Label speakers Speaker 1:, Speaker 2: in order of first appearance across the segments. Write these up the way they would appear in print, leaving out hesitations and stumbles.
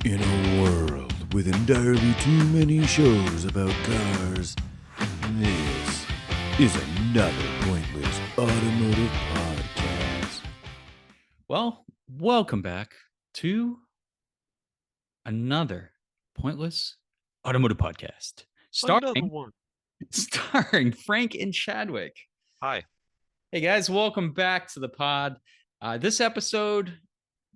Speaker 1: In a world with entirely too many shows about cars, this is another pointless automotive podcast.
Speaker 2: Well, welcome back to another pointless automotive podcast
Speaker 3: Another
Speaker 2: starring
Speaker 3: one.
Speaker 2: starring Frank and Chadwick.
Speaker 3: Hi.
Speaker 2: Hey guys, welcome back to the pod. This episode,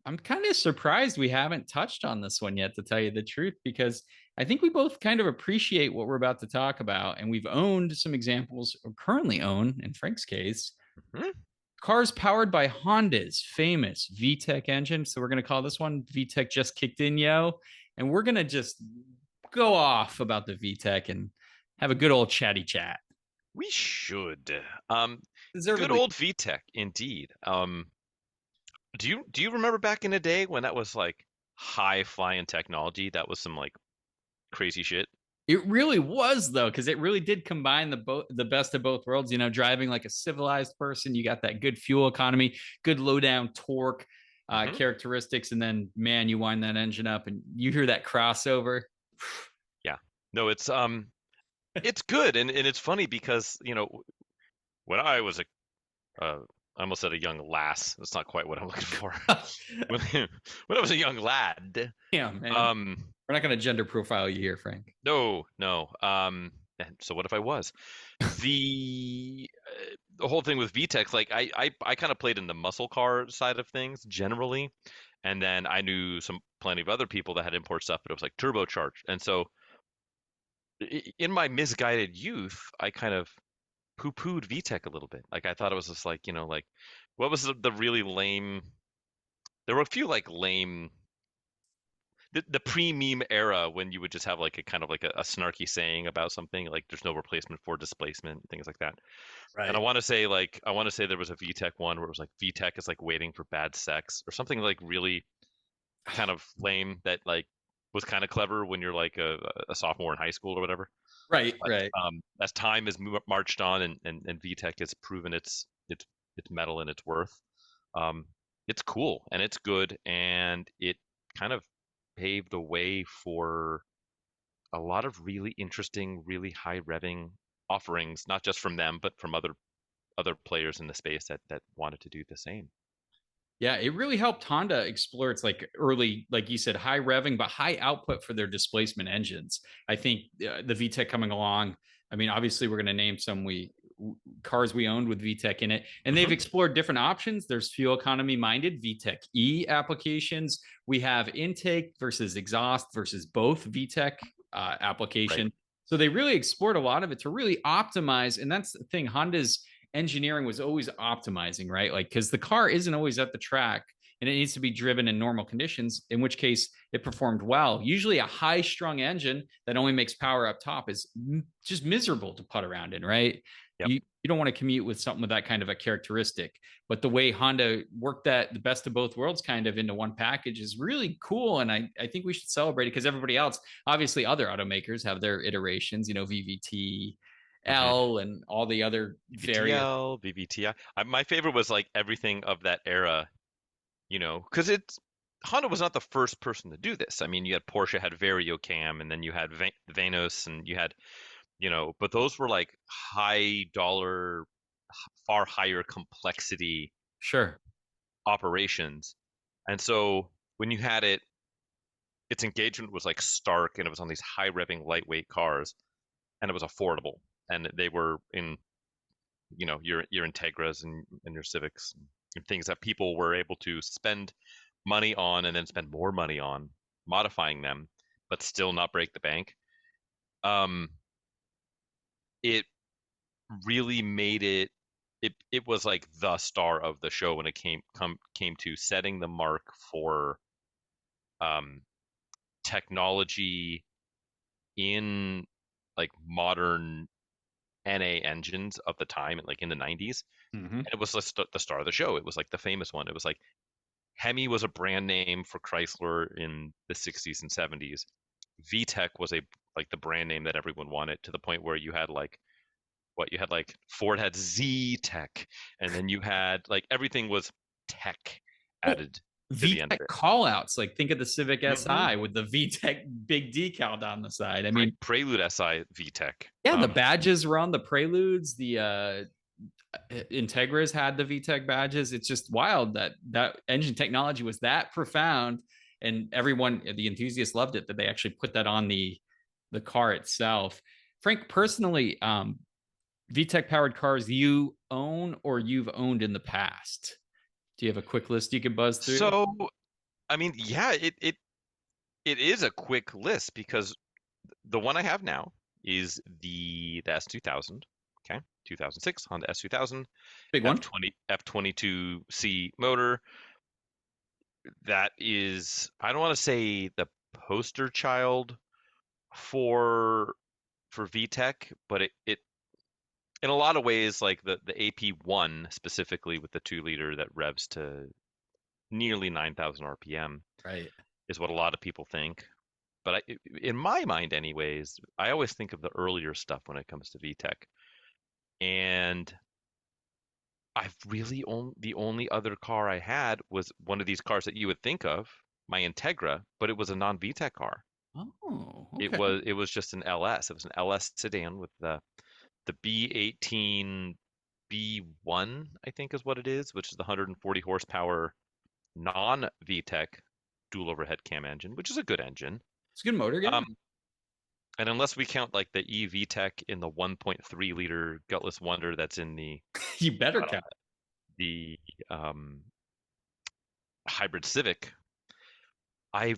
Speaker 2: I'm kind of surprised we haven't touched on this one yet, to tell you the truth, because I think we both kind of appreciate what we're about to talk about, and we've owned some examples, or currently own, in Frank's case,
Speaker 3: Mhm.
Speaker 2: cars powered by Honda's famous VTEC engine. So we're going to call this one VTEC Just Kicked In, Yo. And we're going to just go off about the VTEC and have a good old chatty chat.
Speaker 3: We should. Good
Speaker 2: Deservedly.
Speaker 3: old VTEC, indeed. Do you remember back in the day when that was like high flying technology? That was some like crazy shit.
Speaker 2: It really was, though, because it really did combine the best of both worlds. You know, driving like a civilized person, you got that good fuel economy, good low down torque
Speaker 3: Mhm.
Speaker 2: characteristics, and then man, you wind that engine up and you hear that crossover.
Speaker 3: Yeah. No, it's good and it's funny because, when I was I almost said a young lass. That's not quite what I'm looking for. When, when I was a young lad,
Speaker 2: Yeah, man.
Speaker 3: um,
Speaker 2: We're not going to gender profile you here, Frank.
Speaker 3: no, no. And so what if I was? The the whole thing with VTEC, like I kind of played in the muscle car side of things generally, and then I knew plenty of other people that had import stuff, but it was like turbocharged. And so in my misguided youth, I kind of poo-pooed VTEC a little bit. Like I thought it was just like, like what was the really lame? There were a few like lame the pre-meme era when you would just have like a kind of like a snarky saying about something like there's no replacement for displacement, things like that. And
Speaker 2: Right.
Speaker 3: I want to say there was a VTEC one where it was like VTEC is like waiting for bad sex or something like really kind of lame that like was kind of clever when you're like a sophomore in high school or whatever.
Speaker 2: Right,
Speaker 3: But
Speaker 2: right.
Speaker 3: as time has marched on and VTEC has proven its mettle and its worth, um, it's cool and it's good and it kind of paved the way for a lot of really interesting, really high revving offerings, not just from them, but from other players in the space that wanted to do the same.
Speaker 2: Yeah, it really helped Honda explore its like early, like you said, high revving, but high output for their displacement engines. I think the VTEC coming along. I mean, obviously, we're going to name some cars we owned with VTEC in it, and they've
Speaker 3: Hmm.
Speaker 2: explored different options. There's fuel economy minded VTEC E applications. We have intake versus exhaust versus both VTEC
Speaker 3: Right.
Speaker 2: application. So they really explored a lot of it to really optimize, and that's the thing. Honda's engineering was always optimizing, right? Like, because the car isn't always at the track and it needs to be driven in normal conditions, in which case it performed well. Usually, a high strung engine that only makes power up top is just miserable to put around in, right?
Speaker 3: Yep.
Speaker 2: You don't want to commute with something with that kind of a characteristic. But the way Honda worked that the best of both worlds kind of into one package is really cool. And I think we should celebrate it because everybody else, obviously, other automakers have their iterations, VVT,
Speaker 3: Hmm.
Speaker 2: L and all the other various.
Speaker 3: VTL, VVTI. My favorite was like everything of that era, because it's Honda was not the first person to do this. I mean, you had Porsche had VarioCam, and then you had Vanos, and you had, but those were like high dollar, far higher complexity
Speaker 2: Sure.
Speaker 3: operations. And so when you had its engagement was like stark, and it was on these high revving lightweight cars, and it was affordable, and they were in, your Integras and your Civics and things that people were able to spend money on and then spend more money on modifying them, but still not break the bank. Um, it really made it was like the star of the show when it came to setting the mark for um, technology in like modern NA engines of the time, like in the 90s.
Speaker 2: Mm-hmm.
Speaker 3: And it was the star of the show. It was like the famous one. It was like Hemi was a brand name for Chrysler in the 60s and 70s. VTEC was like the brand name that everyone wanted, to the point where you had like Ford had Z Tech, and then you had like everything was tech
Speaker 2: Well,
Speaker 3: added. to the end
Speaker 2: VTEC
Speaker 3: of it.
Speaker 2: call outs. Like think of the Civic
Speaker 3: Hmm.
Speaker 2: Si with the VTEC big decal down the side. I
Speaker 3: Pre-
Speaker 2: mean,
Speaker 3: Prelude Si VTEC.
Speaker 2: yeah, the badges were on the Preludes. The Integras had the VTEC badges. It's just wild that that engine technology was that profound, and everyone, the enthusiasts, loved it. That they actually put that on the car itself. Frank, personally, VTEC powered cars you own or you've owned in the past? Do you have a quick list you could buzz through?
Speaker 3: So, I mean, yeah, it is a quick list because the one I have now is the S2000. Okay, 2006 Honda S2000
Speaker 2: Big one.
Speaker 3: F22C motor. That is, I don't want to say the poster child for VTEC, but it in a lot of ways like the AP1 specifically with the 2 liter that revs to nearly 9,000 RPM
Speaker 2: Right.
Speaker 3: is what a lot of people think. But in my mind, anyways, I always think of the earlier stuff when it comes to VTEC. And I've really only the only other car I had was one of these cars that you would think of, my Integra, but it was a non-VTEC car.
Speaker 2: Oh,
Speaker 3: It
Speaker 2: okay.
Speaker 3: was just an LS. It was an LS sedan with the B18 B1, I think is what it is, which is the 140 horsepower non-VTEC dual overhead cam engine, which is a good engine.
Speaker 2: It's a good motor, yeah.
Speaker 3: Um, and unless we count like the EVTEC in the 1.3 liter gutless wonder that's in the
Speaker 2: You better
Speaker 3: uh,
Speaker 2: count.
Speaker 3: the um, hybrid Civic, I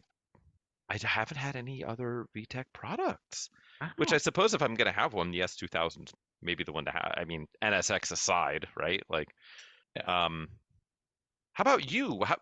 Speaker 3: I haven't had any other VTEC products. Which I
Speaker 2: Wow.
Speaker 3: suppose if I'm gonna have one, the S2000 maybe the one to have. I mean, NSX aside, right? Like,
Speaker 2: Yeah.
Speaker 3: um, how about you? Have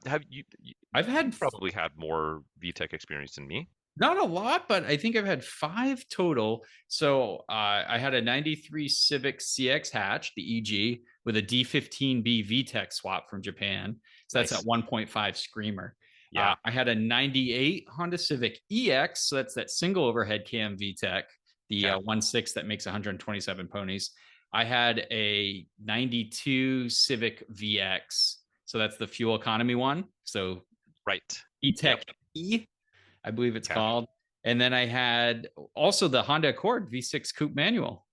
Speaker 2: I've
Speaker 3: you
Speaker 2: had
Speaker 3: probably had more VTEC experience than me?
Speaker 2: not a lot, but I think I've had five total. So I had a 93 Civic CX hatch, the EG, with a D15B VTEC swap from Japan. So that's at
Speaker 3: Nice.
Speaker 2: 1.5 Screamer.
Speaker 3: Yeah.
Speaker 2: I had a 98 Honda Civic EX. So that's that single overhead cam VTEC, the
Speaker 3: Okay.
Speaker 2: 1.6 that makes 127 ponies. I had a 92 Civic VX. So that's the fuel economy one. So
Speaker 3: Right.
Speaker 2: E-Tech
Speaker 3: Yep.
Speaker 2: E, I believe it's
Speaker 3: Okay.
Speaker 2: called. And then I had also the Honda Accord V6 Coupe manual.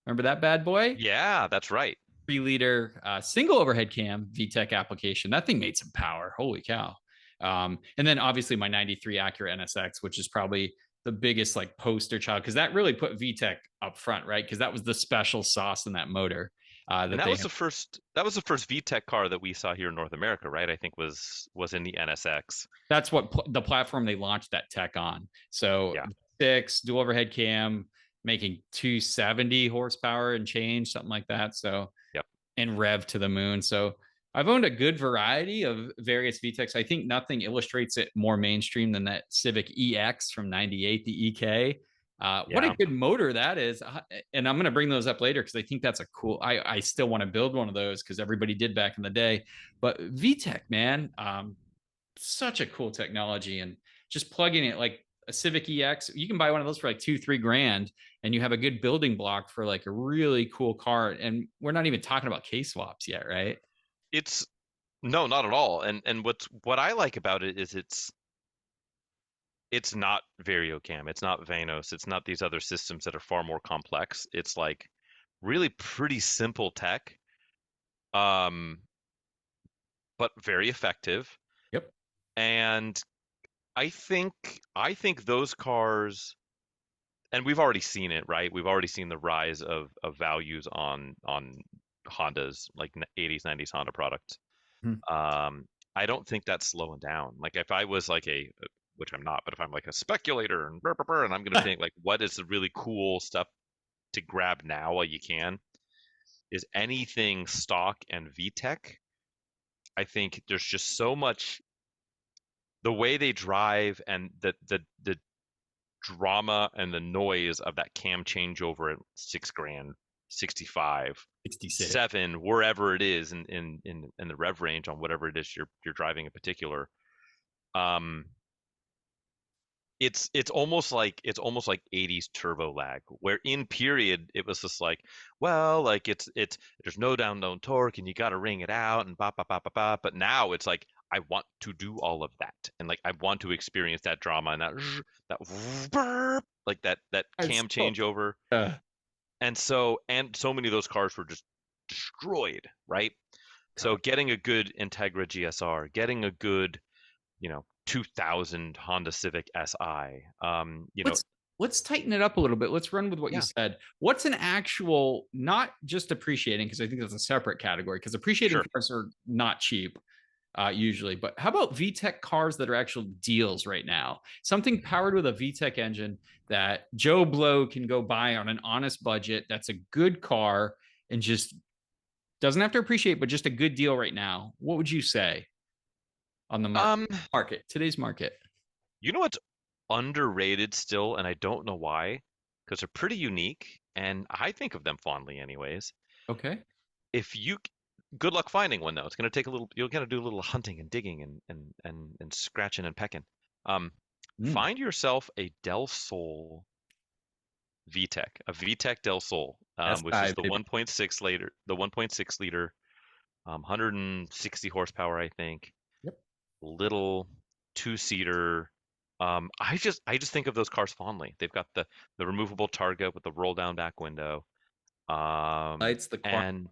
Speaker 2: Remember that bad boy?
Speaker 3: Yeah, that's right.
Speaker 2: 3 liter single overhead cam VTEC application. That thing made some power. Holy cow. And then obviously my 93 Acura NSX, which is probably the biggest like poster child because that really put VTEC up front, right? Because that was the special sauce in that motor
Speaker 3: And
Speaker 2: that they have.
Speaker 3: that was the first VTEC car that we saw here in North America, right? I think was in the NSX.
Speaker 2: That's what the platform they launched that tech on. So
Speaker 3: Yeah.
Speaker 2: six dual overhead cam, making 270 horsepower and change, something like that. So
Speaker 3: Yep.
Speaker 2: and rev to the moon. So I've owned a good variety of various VTECs. I think nothing illustrates it more mainstream than that Civic EX from '98, the EK. What a
Speaker 3: Yeah.
Speaker 2: good motor that is. And I'm going to bring those up later because I think that's a cool. I still want to build one of those because everybody did back in the day. But VTEC, man, such a cool technology, and just plugging it like a Civic EX, you can buy one of those for like 2-3 grand, and you have a good building block for like a really cool car. And we're not even talking about K swaps yet, right?
Speaker 3: It's no, not at all. And what I like about it is it's not VarioCam, it's not Vanos, it's not these other systems that are far more complex. It's like really pretty simple tech, um, but very effective.
Speaker 2: Yep.
Speaker 3: And I think those cars, and we've already seen it, right? We've already seen the rise of values on Hondas, like 80s, 90s Honda products.
Speaker 2: Hmm.
Speaker 3: Um, I don't think that's slowing down. Like if I was like which I'm not, but if I'm like a speculator and and I'm gonna think like, what is the really cool stuff to grab now while you can? Is anything stock and VTEC? I think there's just so much the way they drive and the drama and the noise of that cam changeover at 6 grand, 65,
Speaker 2: 66.
Speaker 3: 7, wherever it is in the rev range on whatever it is you're driving in particular. Um, it's almost like 80s turbo lag, where in period it was just like, well, like it's there's no down torque and you got to ring it out and ba ba ba ba ba. But now it's like I want to do all of that, and like I want to experience that drama and that burp, like that
Speaker 2: It's
Speaker 3: cam
Speaker 2: cool.
Speaker 3: changeover.
Speaker 2: Uh,
Speaker 3: And so many of those cars were just destroyed, right? So
Speaker 2: car.
Speaker 3: getting a good Integra GSR, getting a good, 2000 Honda Civic Si,
Speaker 2: Let's tighten it up a little bit. Let's run with what you
Speaker 3: yeah,
Speaker 2: said. What's an actual, not just appreciating, because I think that's a separate category, because appreciating
Speaker 3: sure.
Speaker 2: cars are not cheap usually. But how about VTEC cars that are actual deals right now? Something powered with a VTEC engine that Joe Blow can go buy on an honest budget. That's a good car and just doesn't have to appreciate, but just a good deal right now. What would you say on the
Speaker 3: Um,
Speaker 2: market, today's market?
Speaker 3: you know what's underrated still, and I don't know why, because they're pretty unique, and I think of them fondly anyways.
Speaker 2: Okay.
Speaker 3: If you Good luck finding one though. It's gonna take a little. You're gonna do a little hunting and digging and scratching and pecking. Um,
Speaker 2: Mm,
Speaker 3: find yourself a Del Sol VTEC, a VTEC Del Sol,
Speaker 2: that's
Speaker 3: which is
Speaker 2: I,
Speaker 3: the
Speaker 2: baby.
Speaker 3: 1.6 liter, 160 horsepower, I think.
Speaker 2: Yep.
Speaker 3: Little two-seater. I just think of those cars fondly. They've got the removable targa with the roll down back window.
Speaker 2: Lights, the quad.
Speaker 3: And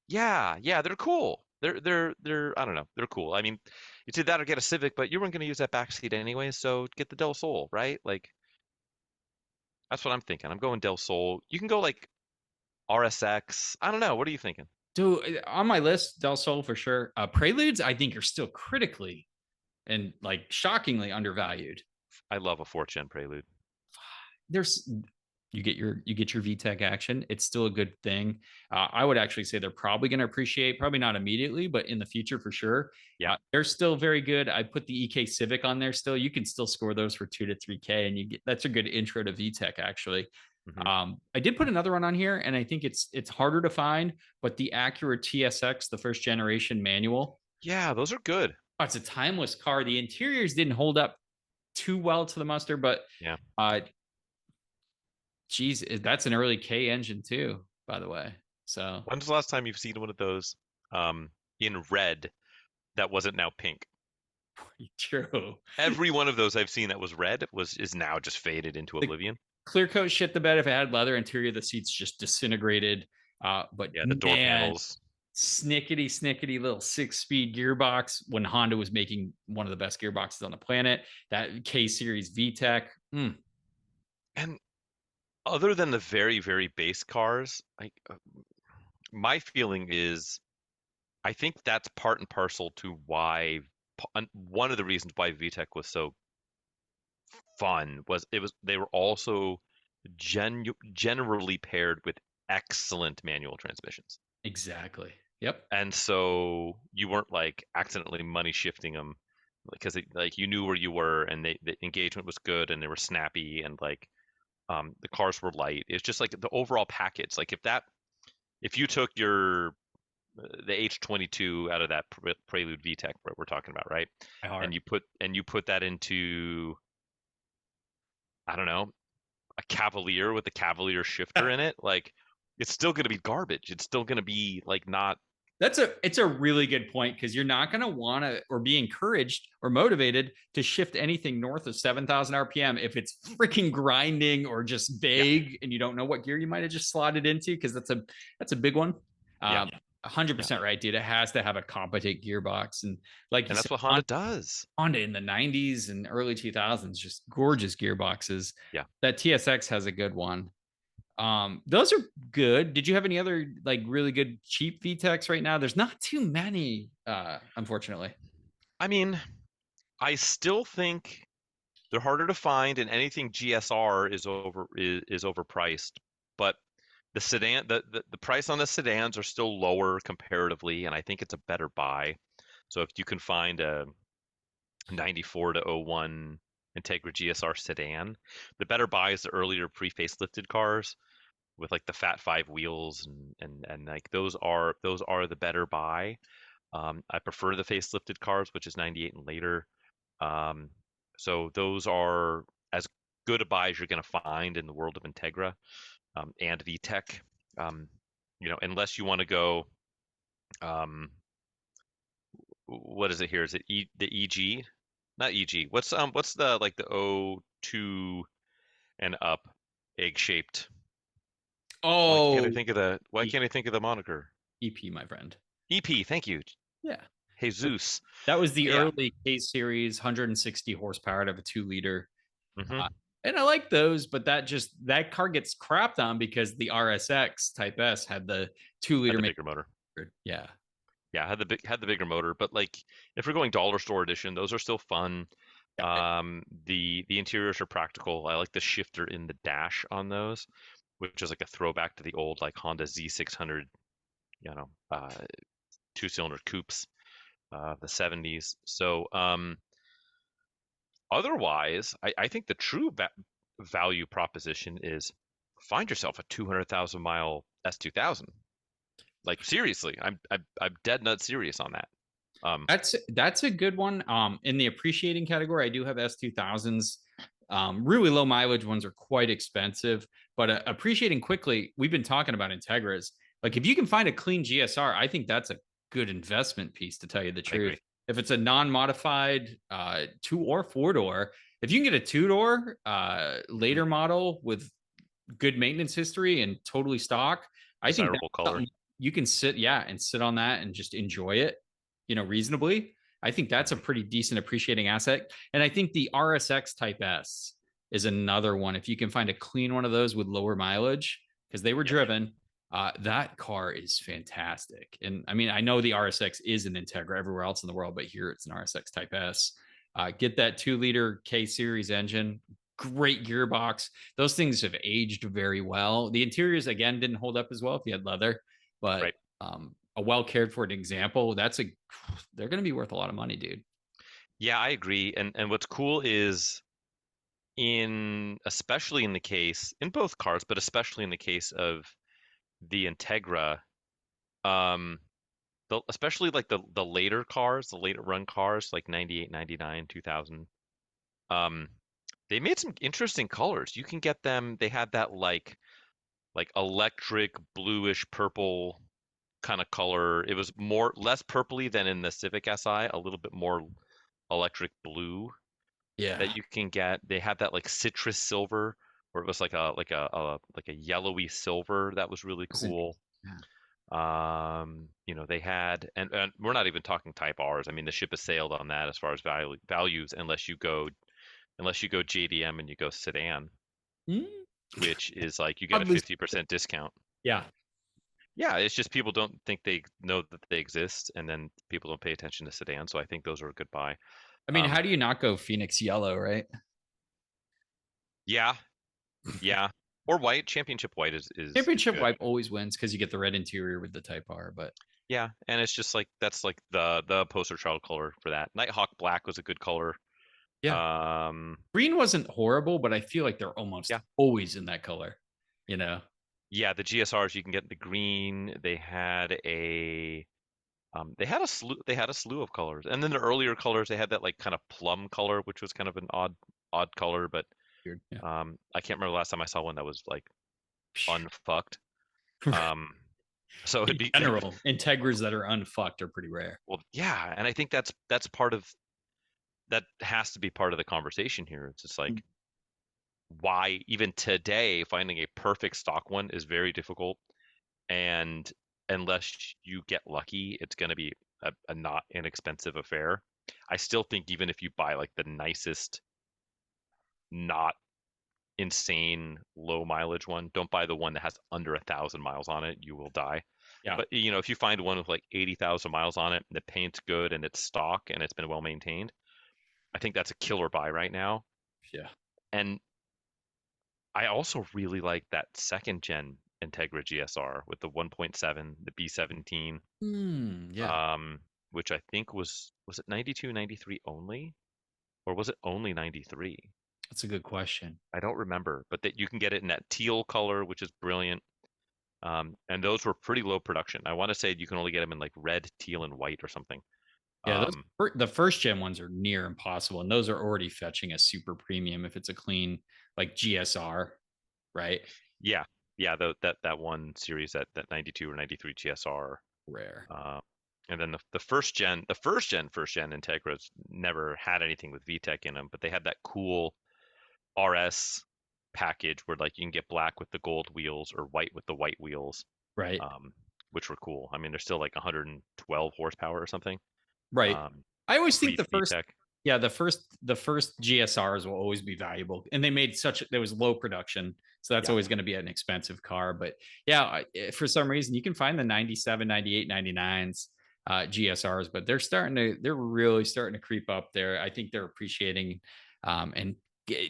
Speaker 3: yeah, they're cool. They're I don't know, they're cool. I mean, it's either that or get a Civic, but you weren't going to use that back seat anyway, so get the Del Sol, right? Like that's what I'm thinking. I'm going Del Sol. You can go like RSX. I don't know. What are you thinking?
Speaker 2: Dude, on my list, Del Sol for sure. Preludes, I think, are still critically and like shockingly undervalued.
Speaker 3: I love a fourth gen Prelude.
Speaker 2: There's you get your VTEC action. It's still a good thing. I would actually say they're probably going to appreciate, probably not immediately, but in the future for sure.
Speaker 3: Yeah.
Speaker 2: They're still very good. I put the EK Civic on there still. You can still score those for 2 to 3K, and that's a good intro to VTEC actually.
Speaker 3: Hmm.
Speaker 2: I did put another one on here, and I think it's harder to find, but the Acura TSX, the first generation manual.
Speaker 3: Yeah, those are good.
Speaker 2: Oh, it's a timeless car. The interiors didn't hold up too well to the muster, but
Speaker 3: Yeah.
Speaker 2: uh, geez, that's an early K engine too, by the way. So
Speaker 3: When's the last time you've seen one of those in red that wasn't now pink?
Speaker 2: true.
Speaker 3: Every one of those I've seen that was red is now just faded into
Speaker 2: The
Speaker 3: oblivion.
Speaker 2: clear coat shit the bed. If it had leather interior, the seats just disintegrated. But
Speaker 3: Yeah, the door
Speaker 2: man,
Speaker 3: panels.
Speaker 2: snickety little 6-speed gearbox when Honda was making one of the best gearboxes on the planet. That K series VTEC.
Speaker 3: And other than the very, very base cars, my feeling is I think that's part and parcel to why one of the reasons why VTEC was so fun was they were also generally paired with excellent manual transmissions.
Speaker 2: Exactly. Yep.
Speaker 3: And so you weren't like accidentally money shifting them because like you knew where you were and the engagement was good and they were snappy and like the cars were light. It's just like the overall package. Like if you took the H22 out of that Prelude VTEC we're talking about, right?
Speaker 2: My
Speaker 3: And
Speaker 2: heart.
Speaker 3: you put that into, I don't know, a Cavalier with a Cavalier shifter in it, like it's still going to be garbage. It's still going to be like not.
Speaker 2: It's a really good point because you're not going to want to or be encouraged or motivated to shift anything north of 7,000 RPM if it's freaking grinding or just
Speaker 3: Yeah,
Speaker 2: vague and you don't know what gear you might have just slotted into because that's a big one.
Speaker 3: yeah,
Speaker 2: 100%
Speaker 3: yeah.
Speaker 2: right, dude. It has to have a competent gearbox and like you
Speaker 3: And
Speaker 2: said,
Speaker 3: that's what Honda does.
Speaker 2: Honda in the 90s and early 2000s, just gorgeous gearboxes.
Speaker 3: Yeah.
Speaker 2: That TSX has a good one. Those are good. Did you have any other like really good cheap VTECs right now? There's not too many, unfortunately.
Speaker 3: I mean, I still think they're harder to find, and anything GSR is overpriced. But the price on the sedans are still lower comparatively, and I think it's a better buy. So if you can find a 94 to '01 Integra GSR sedan, the better buy is the earlier pre-facelifted cars with like the Fat Five wheels and like those are the better buy. I prefer the facelifted cars, which is 98 and later. Um, so those are as good a buy as you're going to find in the world of Integra and VTEC. Unless you want to go, um, what is it here? Is it the EG? Not EG. What's the like the O2 and up egg shaped?
Speaker 2: Oh,
Speaker 3: Why can't I think of the moniker?
Speaker 2: EP, my friend.
Speaker 3: EP, thank you.
Speaker 2: Yeah.
Speaker 3: Jesus.
Speaker 2: That was the
Speaker 3: Yeah.
Speaker 2: early K series, 160 horsepower out of a 2 liter.
Speaker 3: Hmm.
Speaker 2: Uh, and I like those, but that car gets crapped on because the RSX Type S had the 2 liter.
Speaker 3: Had the bigger motor.
Speaker 2: Yeah.
Speaker 3: Yeah, had the bigger motor, but like if we're going dollar store edition, those are still fun.
Speaker 2: Yeah.
Speaker 3: The interiors are practical. I like the shifter in the dash on those, which is like a throwback to the old like Honda Z600, you know, two-cylinder coupes, the 70s. So otherwise, I think the true value proposition is find yourself a 200,000 mile S2000. Like seriously, I'm dead nut serious on that.
Speaker 2: That's a good one. In the appreciating category, I do have S2000s. Really low mileage ones are quite expensive, but appreciating quickly, we've been talking about Integras. Like if you can find a clean GSR, I think that's a good investment piece, to tell you the
Speaker 3: I
Speaker 2: truth.
Speaker 3: agree.
Speaker 2: If it's a non-modified 2 or 4 door, if you can get a 2 door
Speaker 3: Mhm.
Speaker 2: later model with good maintenance history and totally stock, I think that's
Speaker 3: Desirable color.
Speaker 2: something you can sit on that and just enjoy it, reasonably. I think that's a
Speaker 3: Mhm.
Speaker 2: pretty decent appreciating asset. And I think the RSX Type S is another one. If you can find a clean one of those with lower mileage, because they were
Speaker 3: Yep.
Speaker 2: driven, that car is fantastic. And I mean, I know the RSX is an Integra everywhere else in the world, but here it's an RSX Type S. Get that 2 liter K series engine, great gearbox. Those things have aged very well. The interiors, again, didn't hold up as well if you had leather, but
Speaker 3: Right.
Speaker 2: a well cared for example, they're going to be worth a lot of money, dude.
Speaker 3: Yeah, I agree. And what's cool is especially in the case in both cars, but especially in the case of the Integra, um, especially like the later cars, the later run cars, like 98, 99, 2000, um, they made some interesting colors. You can get them. They had that like electric bluish purple kind of color. It was less purpley than in the Civic Si, a little bit more electric blue
Speaker 2: Yeah.
Speaker 3: that you can get. They had that like citrus silver where it was like a yellowy silver that was really
Speaker 2: That's interesting.
Speaker 3: cool.
Speaker 2: Yeah.
Speaker 3: They had and we're not even talking Type R's. I mean, the ship has sailed on that as far as values unless you go JDM and you go sedan,
Speaker 2: Mm,
Speaker 3: which is like you get a
Speaker 2: oddly-
Speaker 3: 50% discount.
Speaker 2: yeah.
Speaker 3: Yeah, it's just people don't think they know that they exist, and then people don't pay attention to sedan. So I think those are a good buy.
Speaker 2: I mean,
Speaker 3: Um,
Speaker 2: how do you not go Phoenix yellow, right?
Speaker 3: yeah, yeah, or white. Championship white is
Speaker 2: Championship
Speaker 3: good.
Speaker 2: wipe always wins because you get the red interior with the Type R, but
Speaker 3: Yeah, and it's just like that's like the poster child color for that. Nighthawk black was a good color.
Speaker 2: yeah.
Speaker 3: Um,
Speaker 2: Green wasn't horrible, but I feel like they're almost
Speaker 3: yeah,
Speaker 2: always in that color, you know?
Speaker 3: yeah. The GSRs you can get the green. They had a slew of colors, and then the earlier colors they had that like kind of plum color, which was kind of an odd color. But
Speaker 2: Weird. Yeah.
Speaker 3: I can't remember the last time I saw one that was like unfucked. Um, so it'd
Speaker 2: In
Speaker 3: be
Speaker 2: general, Integras that are unfucked are pretty rare.
Speaker 3: well, yeah, and I think that has to be part of the conversation here. It's just like why even today finding a perfect stock one is very difficult, and unless you get lucky, it's going to be a not inexpensive affair. I still think even if you buy like the nicest, not insane low mileage one, don't buy the one that has under 1,000 miles on it. You will die.
Speaker 2: Yeah.
Speaker 3: But if you find one with like 80,000 miles on it, and the paint's good and it's stock and it's been well maintained, I think that's a killer buy right now.
Speaker 2: Yeah.
Speaker 3: And I also really like that second gen Integra GSR with the 1.7, the B17,
Speaker 2: Yeah.
Speaker 3: which I think was it 92, 93 only, or was it only 93?
Speaker 2: That's a good question.
Speaker 3: I don't remember, but that you can get it in that teal color, which is brilliant. And those were pretty low production. I want to say you can only get them in like red, teal, and white or something.
Speaker 2: Yeah,
Speaker 3: Um,
Speaker 2: the first gen ones are near impossible, and those are already fetching a super premium if it's a clean like GSR, right?
Speaker 3: yeah, yeah, that one series that 92 or 93 GSR.
Speaker 2: Rare.
Speaker 3: And then the first gen Integras never had anything with VTEC in them, but they had that cool RS package where like you can get black with the gold wheels or white with the white wheels,
Speaker 2: Right.
Speaker 3: which were cool. I mean, they're still like 112 horsepower or something.
Speaker 2: Right. I always think
Speaker 3: Pre
Speaker 2: the first,
Speaker 3: VTEC.
Speaker 2: yeah, the first GSRs will always be valuable, and they made there was low production, so that's
Speaker 3: Yeah.
Speaker 2: always going to be an expensive car. But yeah, for some reason you can find the 97, 98, 99s GSRs, but they're really starting to creep up there. I think they're appreciating, and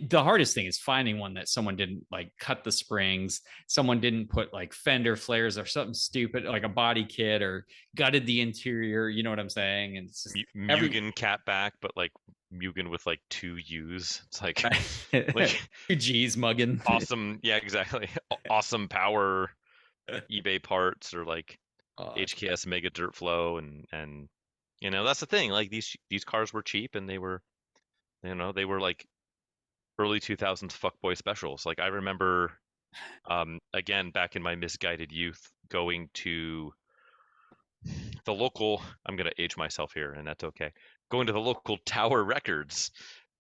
Speaker 2: the hardest thing is finding one that someone didn't like cut the springs, someone didn't put like fender flares or something stupid like a body kit, or gutted the interior. You know what I'm saying? And it's just
Speaker 3: Mugen catback, but like Mugen with like two U's. It's like like
Speaker 2: two G's mugging.
Speaker 3: awesome. Yeah, exactly. Awesome power eBay parts or like HKS Mega Dirt Flow and that's the thing. Like these cars were cheap and they were like early 2000s fuckboy specials. Like I remember again back in my misguided youth going to the local, I'm going to age myself here and that's okay. Going to the local Tower Records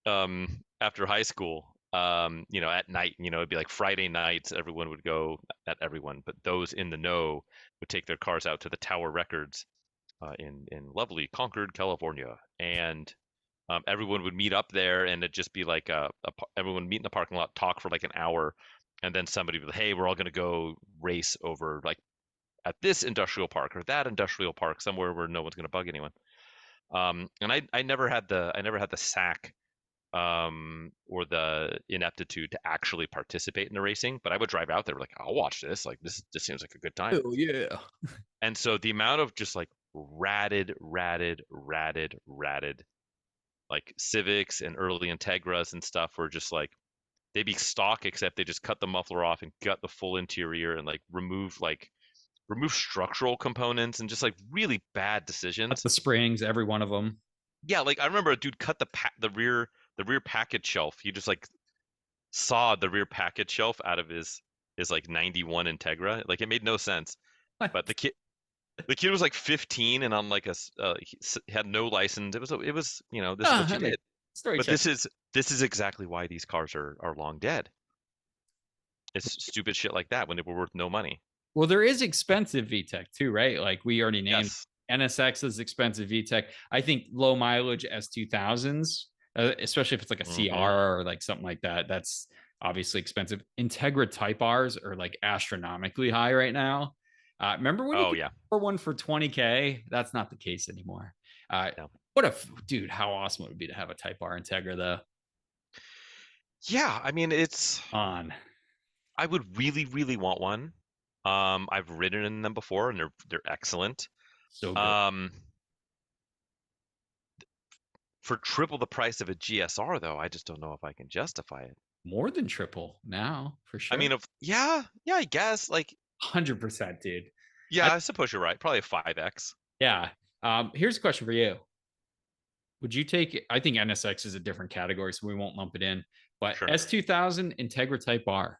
Speaker 3: after high school. At night, it'd be like Friday nights, everyone would go, not everyone, but those in the know would take their cars out to the Tower Records in lovely Concord, California. And everyone would meet up there and it'd just be like everyone would meet in the parking lot, talk for like an hour. And then somebody would be like, hey, we're all going to go race over like at this industrial park or that industrial park somewhere where no one's going to bug anyone. And I never had the sack or the ineptitude to actually participate in the racing, but I would drive out there like, I'll watch this. Like this seems like a good time.
Speaker 2: Oh yeah.
Speaker 3: And so the amount of just like ratted like Civics and early Integras and stuff were just like they'd be stock except they just cut the muffler off and gut the full interior and like remove structural components and just like really bad decisions.
Speaker 2: The springs, every one of them.
Speaker 3: Yeah, like I remember a dude cut the rear package shelf. He just like sawed the rear package shelf out of his like 91 Integra. Like it made no sense.
Speaker 2: What?
Speaker 3: But the kid was like 15 and on like he had no license. It was this is what you did. But this is exactly why these cars are long dead. It's stupid shit like that when they were worth no money.
Speaker 2: Well, there is expensive VTEC too, right? Like we already named
Speaker 3: Yes.
Speaker 2: NSX is expensive VTEC. I think low mileage S2000s, especially if it's like a CR or like something like that, that's obviously expensive. Integra Type Rs are like astronomically high right now. Remember when you could for one for 20K? That's not the case anymore.
Speaker 3: No.
Speaker 2: Dude, how awesome it would be to have a Type R Integra though.
Speaker 3: Yeah, I mean it's
Speaker 2: on.
Speaker 3: I would really, really want one. I've ridden in them before and they're excellent.
Speaker 2: So good.
Speaker 3: For triple the price of a GSR though, I just don't know if I can justify it.
Speaker 2: More than triple now, for sure.
Speaker 3: I mean, I guess like
Speaker 2: 100%, dude.
Speaker 3: Yeah, I suppose you're right. Probably a 5X.
Speaker 2: Yeah. Here's a question for you. Would you take, I think NSX is a different category, so we won't lump it in, but sure. S2000 Integra Type R.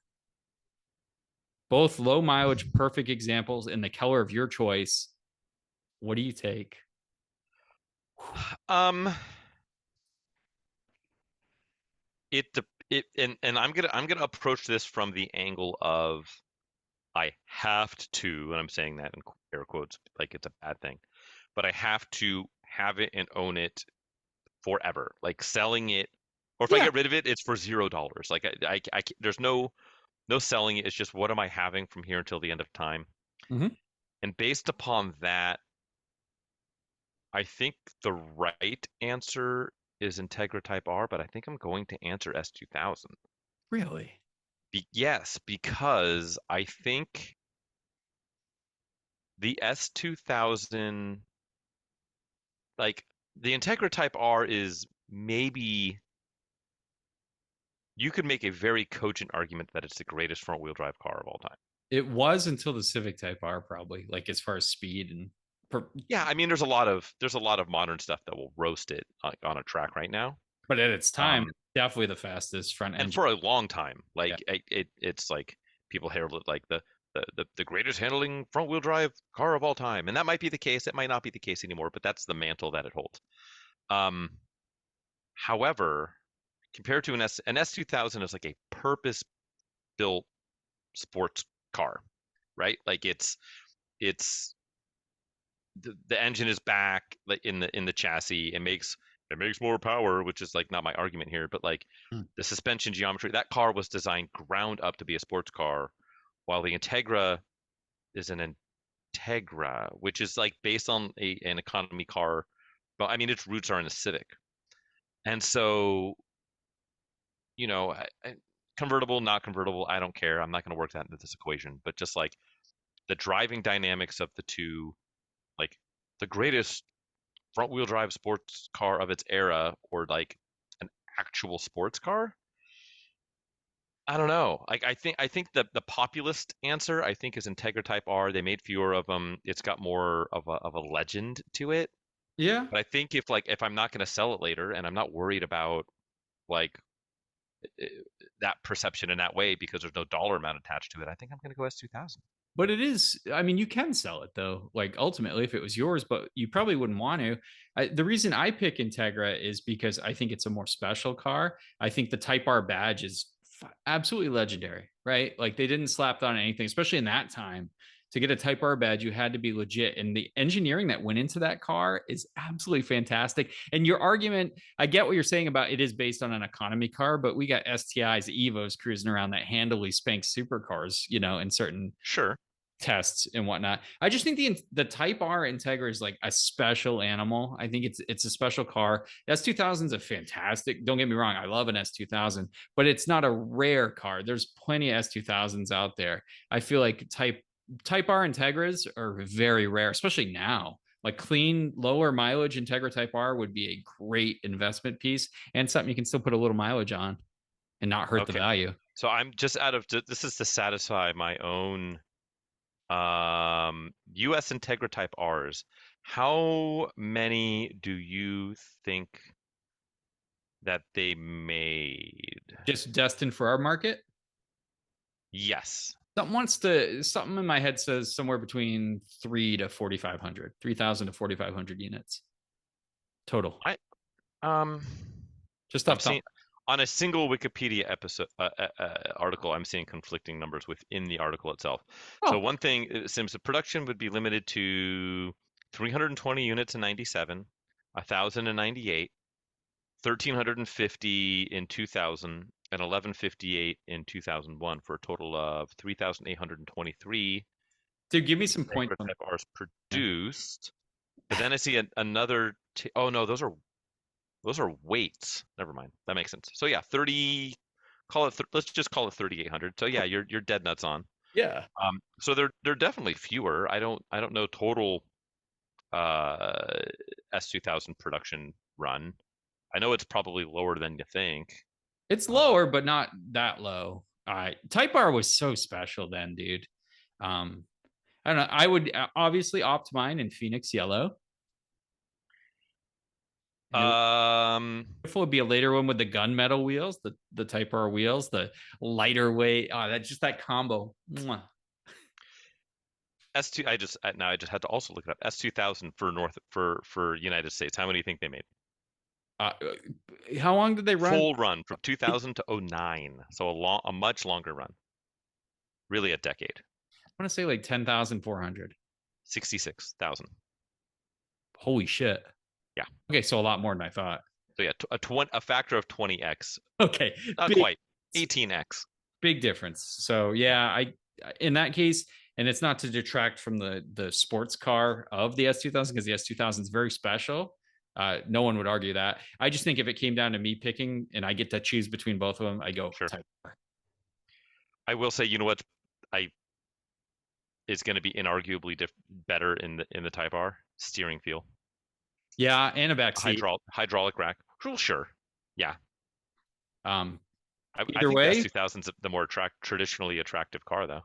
Speaker 2: Both low mileage, perfect examples in the color of your choice. What do you take?
Speaker 3: And I'm gonna approach this from the angle of I have to, and I'm saying that in air quotes like it's a bad thing, but I have to have it and own it forever. Like selling it, or if I get rid of it, it's for $0. Like I there's no selling it. It's just what am I having from here until the end of time?
Speaker 2: Mm-hmm.
Speaker 3: And based upon that, I think the right answer is Integra Type R, but I think I'm going to answer S2000.
Speaker 2: Really?
Speaker 3: Yes, because I think the S2000, like the Integra Type R is maybe, you could make a very cogent argument that it's the greatest front wheel drive car of all time.
Speaker 2: It was until the Civic Type R, probably, like as far as speed and.
Speaker 3: Yeah, I mean, there's a lot of modern stuff that will roast it on a track right now.
Speaker 2: But at its time, definitely the fastest front engine.
Speaker 3: And for a long time, like it's like people herald it like the the greatest handling front wheel drive car of all time, and that might be the case. It might not be the case anymore, but that's the mantle that it holds. However, compared to an S2000 is like a purpose built sports car, right? Like it's the engine is back in the chassis. It makes more power, which is like not my argument here, but like
Speaker 2: Mm.
Speaker 3: the suspension geometry, that car was designed ground up to be a sports car, while the Integra is an Integra, which is like based on an economy car. But I mean, its roots are in a Civic, and so convertible, not convertible, I don't care. I'm not going to work that into this equation, but just like the driving dynamics of the two, like the greatest front wheel drive sports car of its era, or like an actual sports car. I don't know. Like I think the populist answer I think is Integra Type R. They made fewer of them. It's got more of a legend to it.
Speaker 2: Yeah.
Speaker 3: But I think if I'm not going to sell it later and I'm not worried about like i- that perception in that way because there's no dollar amount attached to it, I think I'm going to go S2000.
Speaker 2: But it is, I mean, you can sell it though, like ultimately if it was yours, but you probably wouldn't want to. The reason I pick Integra is because I think it's a more special car. I think the Type R badge is absolutely legendary, right? Like they didn't slap on anything, especially in that time. To get a Type R badge, you had to be legit. And the engineering that went into that car is absolutely fantastic. And your argument, I get what you're saying about it is based on an economy car, but we got STIs, Evos cruising around that handily spank supercars, in certain
Speaker 3: Sure.
Speaker 2: tests and whatnot. I just think the Type R Integra is like a special animal. I think it's a special car. S2000 is a fantastic. Don't get me wrong, I love an S2000, but it's not a rare car. There's plenty of S2000s out there. I feel like Type R Integras are very rare, especially now. Like clean, lower mileage Integra Type R would be a great investment piece and something you can still put a little mileage on and not hurt the
Speaker 3: Okay.
Speaker 2: value.
Speaker 3: So I'm just this is to satisfy my own US Integra Type Rs. How many do you think that they made?
Speaker 2: Just destined for our market.
Speaker 3: Yes.
Speaker 2: Something in my head says somewhere between 3,000 to 4,500 units total.
Speaker 3: I um
Speaker 2: Just
Speaker 3: I'm
Speaker 2: off top.
Speaker 3: seeing on a single Wikipedia episode article, I'm seeing conflicting numbers within the article itself. So
Speaker 2: Oh,
Speaker 3: one thing, it seems the production would be limited to 320 units in 97, 1,000 in 98, 1,350 in 2000, and 1,158 in 2001 for a total of 3,823
Speaker 2: dude, give me some points
Speaker 3: Integra
Speaker 2: on
Speaker 3: Type Rs
Speaker 2: that.
Speaker 3: produced. But then I see another. Oh no, those are weights. Never mind. That makes sense. So yeah, 30. Let's just call it 3,800. So yeah, you're dead nuts on.
Speaker 2: Yeah.
Speaker 3: So they're definitely fewer. I don't know total uh S2000 production run. I know it's probably lower than you think.
Speaker 2: It's
Speaker 3: Uh,
Speaker 2: lower, but not that low. Type R was so special then, dude. Um, I don't know. I would obviously opt mine in Phoenix yellow. And it
Speaker 3: um,
Speaker 2: would be a later one with the gunmetal wheels, the Type R wheels, the lighter weight. Oh, that's just that combo. Mwah.
Speaker 3: S2. I just had to also look it up. S2000 for United States. How many do you think they made?
Speaker 2: Uh, how long did they run?
Speaker 3: Full run from 2000 to '09. So a much longer run. Really a decade.
Speaker 2: I want to say like 10,400.
Speaker 3: 66,000.
Speaker 2: Holy shit.
Speaker 3: Yeah.
Speaker 2: Okay, so a lot more than I thought.
Speaker 3: So yeah, a factor of 20x.
Speaker 2: Okay,
Speaker 3: Not
Speaker 2: big
Speaker 3: quite. 18x.
Speaker 2: big difference. So
Speaker 3: Yeah.
Speaker 2: yeah, I in that case, and it's not to detract from the sports car of the S2000 because the S2000 is very special. No one would argue that. I just think if it came down to me picking and I get to choose between both of them, I go
Speaker 3: Sure.
Speaker 2: Type R.
Speaker 3: I will say, you know what? I is going to be inarguably better in the Type R steering feel.
Speaker 2: Yeah, and a back seat.
Speaker 3: Hydraulic rack. Well, sure. Yeah.
Speaker 2: Um,
Speaker 3: I
Speaker 2: Either
Speaker 3: think the
Speaker 2: way,
Speaker 3: S2000's the more traditionally attractive car, though.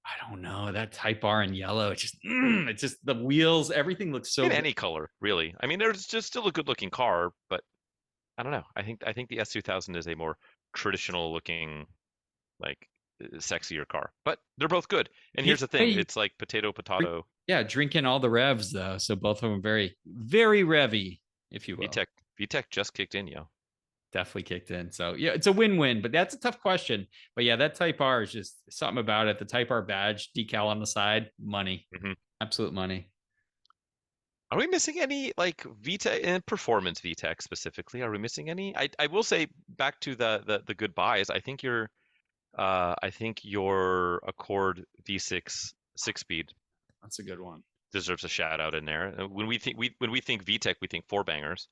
Speaker 2: I don't know that Type R in yellow. It's just the wheels. Everything looks so
Speaker 3: In
Speaker 2: good.
Speaker 3: any color, really. I mean, there's just still a good-looking car, but I don't know. I think the S2000 is a more traditional looking, like sexier car, but they're both good. And
Speaker 2: Yeah,
Speaker 3: here's the thing: it's like potato, potato.
Speaker 2: yeah, drinking all the revs though. So both of them very, very revy, if you will.
Speaker 3: VTEC VTEC just kicked in, yo.
Speaker 2: Definitely kicked in. So yeah, it's a win-win, but that's a tough question. But yeah, that Type R is just something about it. The Type R badge decal on the side, money,
Speaker 3: Hmm.
Speaker 2: absolute money.
Speaker 3: Are we missing any like VTEC and performance VTEC specifically? Are we missing any? I will say back to the good buys. I think your Accord V6 6-speed
Speaker 2: That's a good one.
Speaker 3: deserves a shout out in there. When we think VTEC, we think four bangers.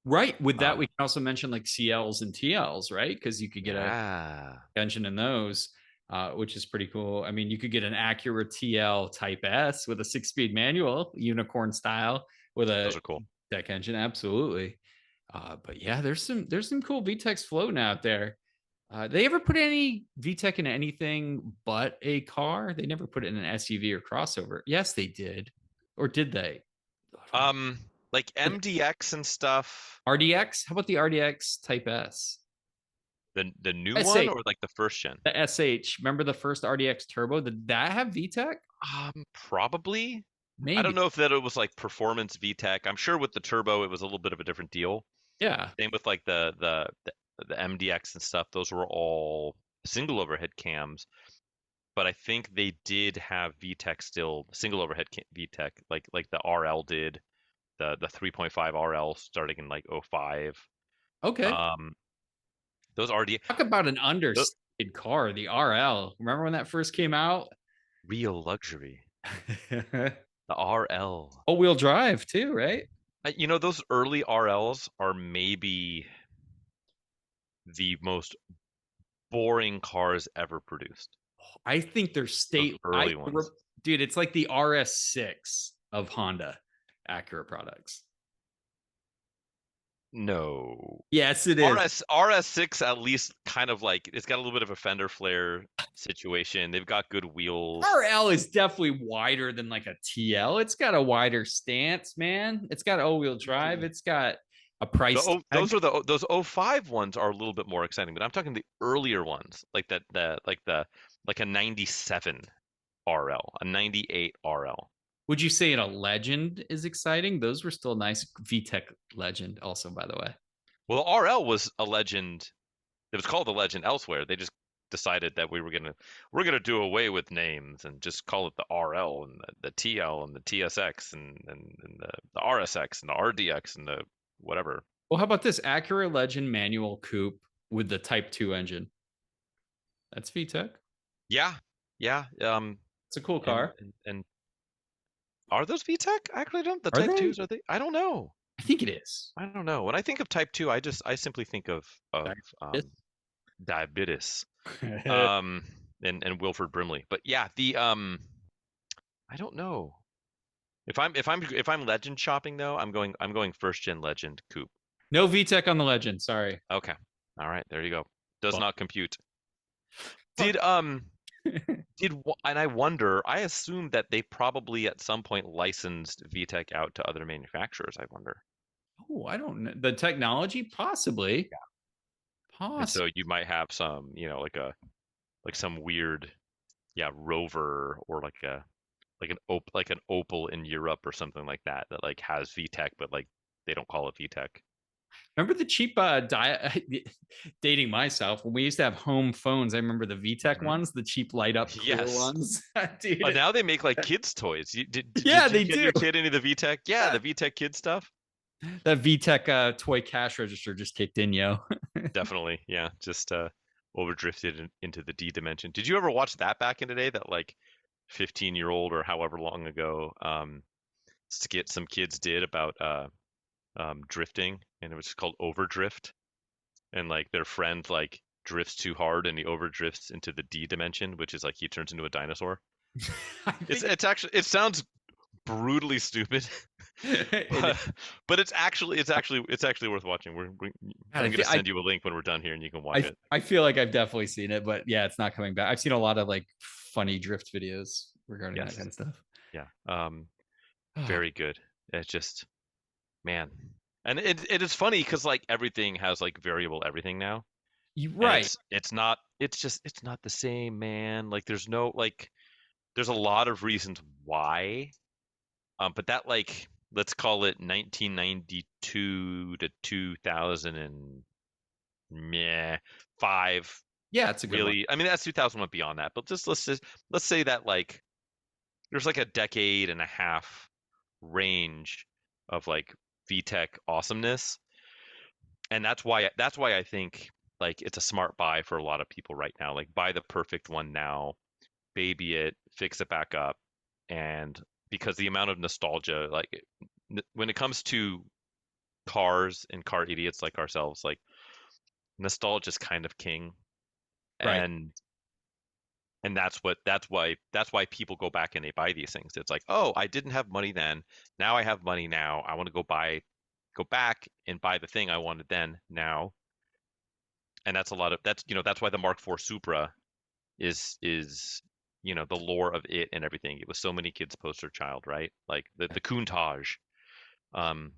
Speaker 2: Right. With that,
Speaker 3: Um,
Speaker 2: we can also mention like CLs and TLs, right? Because you could get a
Speaker 3: yeah,
Speaker 2: engine in those, which is pretty cool. I mean, you could get an Acura TL Type S with a 6-speed manual, unicorn style, with
Speaker 3: those
Speaker 2: a
Speaker 3: are cool.
Speaker 2: deck engine. Absolutely. But yeah, there's some cool VTECs floating out there. They ever put any VTEC in anything but a car? They never put it in an SUV or crossover. Yes, they did. Or did they?
Speaker 3: Like MDX and stuff.
Speaker 2: RDX? How about the RDX Type S?
Speaker 3: The new one
Speaker 2: SH,
Speaker 3: or like the first gen?
Speaker 2: the SH. Remember the first RDX Turbo? Did that have VTEC?
Speaker 3: Probably. I don't
Speaker 2: Maybe.
Speaker 3: know if that it was like performance VTEC. I'm sure with the turbo it was a little bit of a different deal.
Speaker 2: Yeah.
Speaker 3: Same with like the MDX and stuff. Those were all single overhead cams, but I think they did have VTEC still, single overhead VTEC, like the RL did, the 3.5 RL starting in like '05.
Speaker 2: Okay.
Speaker 3: Um, those RD,
Speaker 2: Talk about an
Speaker 3: the
Speaker 2: understated car, the RL. Remember when that first came out?
Speaker 3: real luxury, the RL.
Speaker 2: All-wheel drive too, right?
Speaker 3: Those early RLs are maybe the most boring cars ever produced.
Speaker 2: I think they're
Speaker 3: Those
Speaker 2: state.
Speaker 3: early ones.
Speaker 2: Dude, it's like the RS6 of Honda Acura products.
Speaker 3: No.
Speaker 2: Yes, it is.
Speaker 3: RS6 at least kind of like it's got a little bit of a fender flare situation. They've got good wheels.
Speaker 2: RL is definitely wider than like a TL. It's got a wider stance, man. It's got all-wheel drive. It's got a price tag.
Speaker 3: Those '05 ones are a little bit more exciting, but I'm talking the earlier ones, like like a '97 RL, a '98 RL.
Speaker 2: Would you say a Legend is exciting? Those were still nice. VTEC Legend, also, by the way.
Speaker 3: Well, the RL was a legend. It was called the Legend elsewhere. They just decided that we're gonna do away with names and just call it the RL and the TL and the TSX and the RSX and the RDX and the whatever.
Speaker 2: Well, how about this Acura Legend manual coupe with the Type 2 engine? That's VTEC.
Speaker 3: Yeah, yeah.
Speaker 2: It's a cool
Speaker 3: And
Speaker 2: car.
Speaker 3: and are those VTEC? Actually, don't the
Speaker 2: Are
Speaker 3: Type
Speaker 2: they?
Speaker 3: twos? Are they? I don't know.
Speaker 2: I think it is.
Speaker 3: I don't know. When I think of Type 2, I simply think of diabetes, um, and Wilford Brimley. But yeah, the I don't know. If I'm Legend shopping though, I'm going first gen Legend coupe.
Speaker 2: No VTEC on the Legend. Sorry.
Speaker 3: Okay. All right, there you go. Does
Speaker 2: But,
Speaker 3: not compute.
Speaker 2: but
Speaker 3: Did and I wonder, I assume that they probably at some point licensed VTEC out to other manufacturers, I wonder.
Speaker 2: oh, I don't know. The technology, possibly.
Speaker 3: And so
Speaker 2: Possibly.
Speaker 3: you might have some, like some weird, yeah, Rover or like an Opel in Europe or something like that that like has VTEC, but like they don't call it VTEC.
Speaker 2: Remember the cheap dating myself when we used to have home phones. I remember the VTEC
Speaker 3: Hmm.
Speaker 2: ones, the cheap light up clear
Speaker 3: Yes.
Speaker 2: ones. Dude.
Speaker 3: But now they make like kids toys.
Speaker 2: Yeah,
Speaker 3: Did you
Speaker 2: they
Speaker 3: get
Speaker 2: do.
Speaker 3: your kid any of the VTEC? Yeah, the VTEC kid stuff.
Speaker 2: That VTEC toy cash register just kicked in, yo.
Speaker 3: Definitely, yeah. Just overdrifted into the D dimension. Did you ever watch that back in the day? That like 15-year-old or however long ago skit some kids did about drifting, and it was called Overdrift, and like their friend like drifts too hard and he overdrifts into the D dimension, which is like he turns into a dinosaur.
Speaker 2: I
Speaker 3: It's
Speaker 2: think
Speaker 3: it's actually it sounds brutally stupid,
Speaker 2: it,
Speaker 3: but it's actually worth watching.
Speaker 2: God,
Speaker 3: I'm gonna send you a link when we're done here, and you can watch it.
Speaker 2: I feel like I've definitely seen it, but yeah, it's not coming back. I've seen a lot of like funny drift videos regarding that
Speaker 3: Yes,
Speaker 2: kind of stuff.
Speaker 3: yeah, very good. It's just man, and it is funny because like everything has like variable everything now, and
Speaker 2: Right.
Speaker 3: it's not it's not the same, man. Like there's no like there's a lot of reasons why. But that like let's call it 1992 to 2000 and meh, 5
Speaker 2: Yeah, it's a good one.
Speaker 3: really. I mean that's 2000 went beyond that, but just let's say that like there's like a decade and a half range of like VTEC awesomeness, and that's why I think like it's a smart buy for a lot of people right now. Like buy the perfect one now, baby it, fix it back up, and because the amount of nostalgia, like when it comes to cars and car idiots like ourselves, like nostalgia is kind of king,
Speaker 2: Right.
Speaker 3: and that's why people go back and they buy these things. It's like, oh, I didn't have money then, now I have money now. I want to go back and buy the thing I wanted then now, and that's a lot of that's why the Mark IV Supra is the lore of it and everything. It was so many kids' poster child, right? Like the Countach. Um,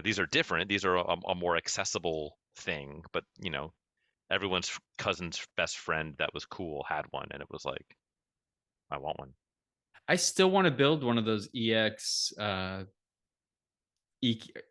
Speaker 3: these are different. These are a more accessible thing, but everyone's cousin's best friend that was cool had one, and it was like, I want one.
Speaker 2: I still want to build one of those EX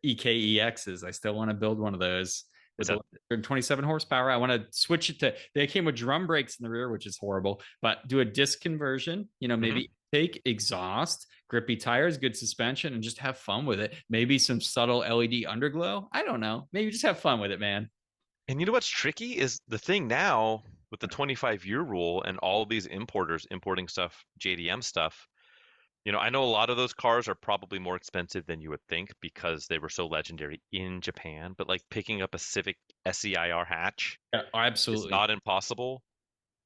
Speaker 2: EKEXs. I still want to build one of those
Speaker 3: Was
Speaker 2: with
Speaker 3: that?
Speaker 2: 127 horsepower. I want to switch it to, they came with drum brakes in the rear, which is horrible, but do a disc conversion,
Speaker 3: Hmm.
Speaker 2: maybe take exhaust, grippy tires, good suspension, and just have fun with it. Maybe some subtle LED underglow. I don't know. Maybe just have fun with it, man.
Speaker 3: And you know what's tricky is the thing now with the 25-year rule and all of these importers importing stuff, JDM stuff. I know a lot of those cars are probably more expensive than you would think because they were so legendary in Japan, but like picking up a Civic SEIR hatch
Speaker 2: Yeah,
Speaker 3: is
Speaker 2: absolutely.
Speaker 3: not impossible.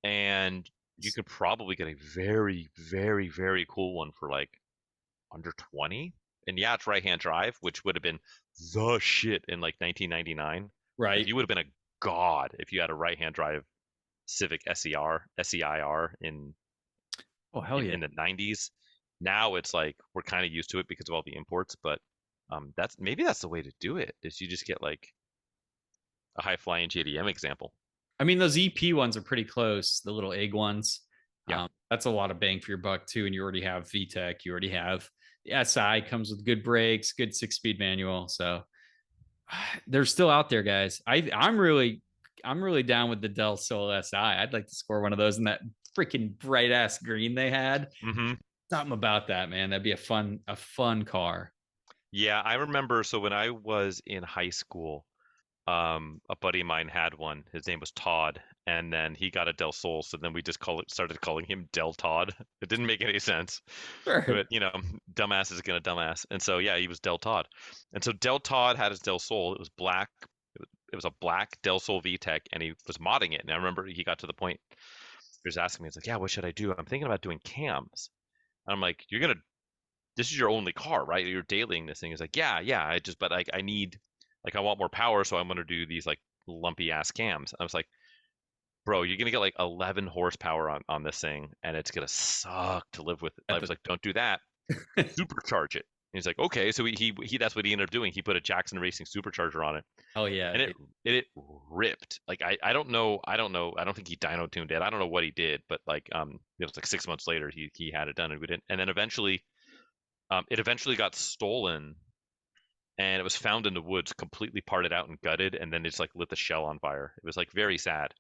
Speaker 3: And you could probably get a very, very, very cool one for like under 20. And yeah, it's right-hand drive, which would have been the shit in like 1999. Like
Speaker 2: Right.
Speaker 3: you would have been a god if you had a right-hand drive Civic SEIR
Speaker 2: Oh, hell
Speaker 3: in
Speaker 2: yeah.
Speaker 3: the 90s. Now it's like we're kind of used to it because of all the imports, but that's the way to do it. Is you just get like a high flying JDM example.
Speaker 2: I mean, those EP ones are pretty close, the little egg ones.
Speaker 3: Yeah.
Speaker 2: That's a lot of bang for your buck, too. And you already have VTEC, you already have the SI comes with good brakes, good 6-speed manual. So they're still out there, guys. I'm really down with the Del Sol SI. I'd like to score one of those in that freaking bright ass green they had.
Speaker 3: Hmm.
Speaker 2: Something about that, man. That'd be a fun car.
Speaker 3: Yeah, I remember. So when I was in high school, a buddy of mine had one. His name was Todd, and then he got a Del Sol. So then we just started calling him Del Todd. It didn't make any sense,
Speaker 2: Sure.
Speaker 3: but dumbass is gonna dumbass. And so yeah, he was Del Todd. And so Del Todd had his Del Sol. It was black. It was a black Del Sol VTEC, and he was modding it. And I remember he got to the point he was asking me, he's like, "Yeah, what should I do? I'm thinking about doing cams." And I'm like, this is your only car, right? You're dailying this thing. He's like, yeah, yeah. But like, I need, like, I want more power, so I'm gonna do these like lumpy ass cams. I was like, bro, you're gonna get like 11 horsepower on this thing, and it's gonna suck to live with. I
Speaker 2: At
Speaker 3: was
Speaker 2: the
Speaker 3: like, don't do that. Supercharge it. And he's like, okay. So he that's what he ended up doing. He put a Jackson Racing supercharger on it,
Speaker 2: Oh yeah,
Speaker 3: and it ripped. Like I don't think he dyno tuned it. I don't know what he did, but like it was like 6 months later he had it done, and we didn't. And then eventually it eventually got stolen, and it was found in the woods, completely parted out and gutted, and then it's like lit the shell on fire. It was like very sad.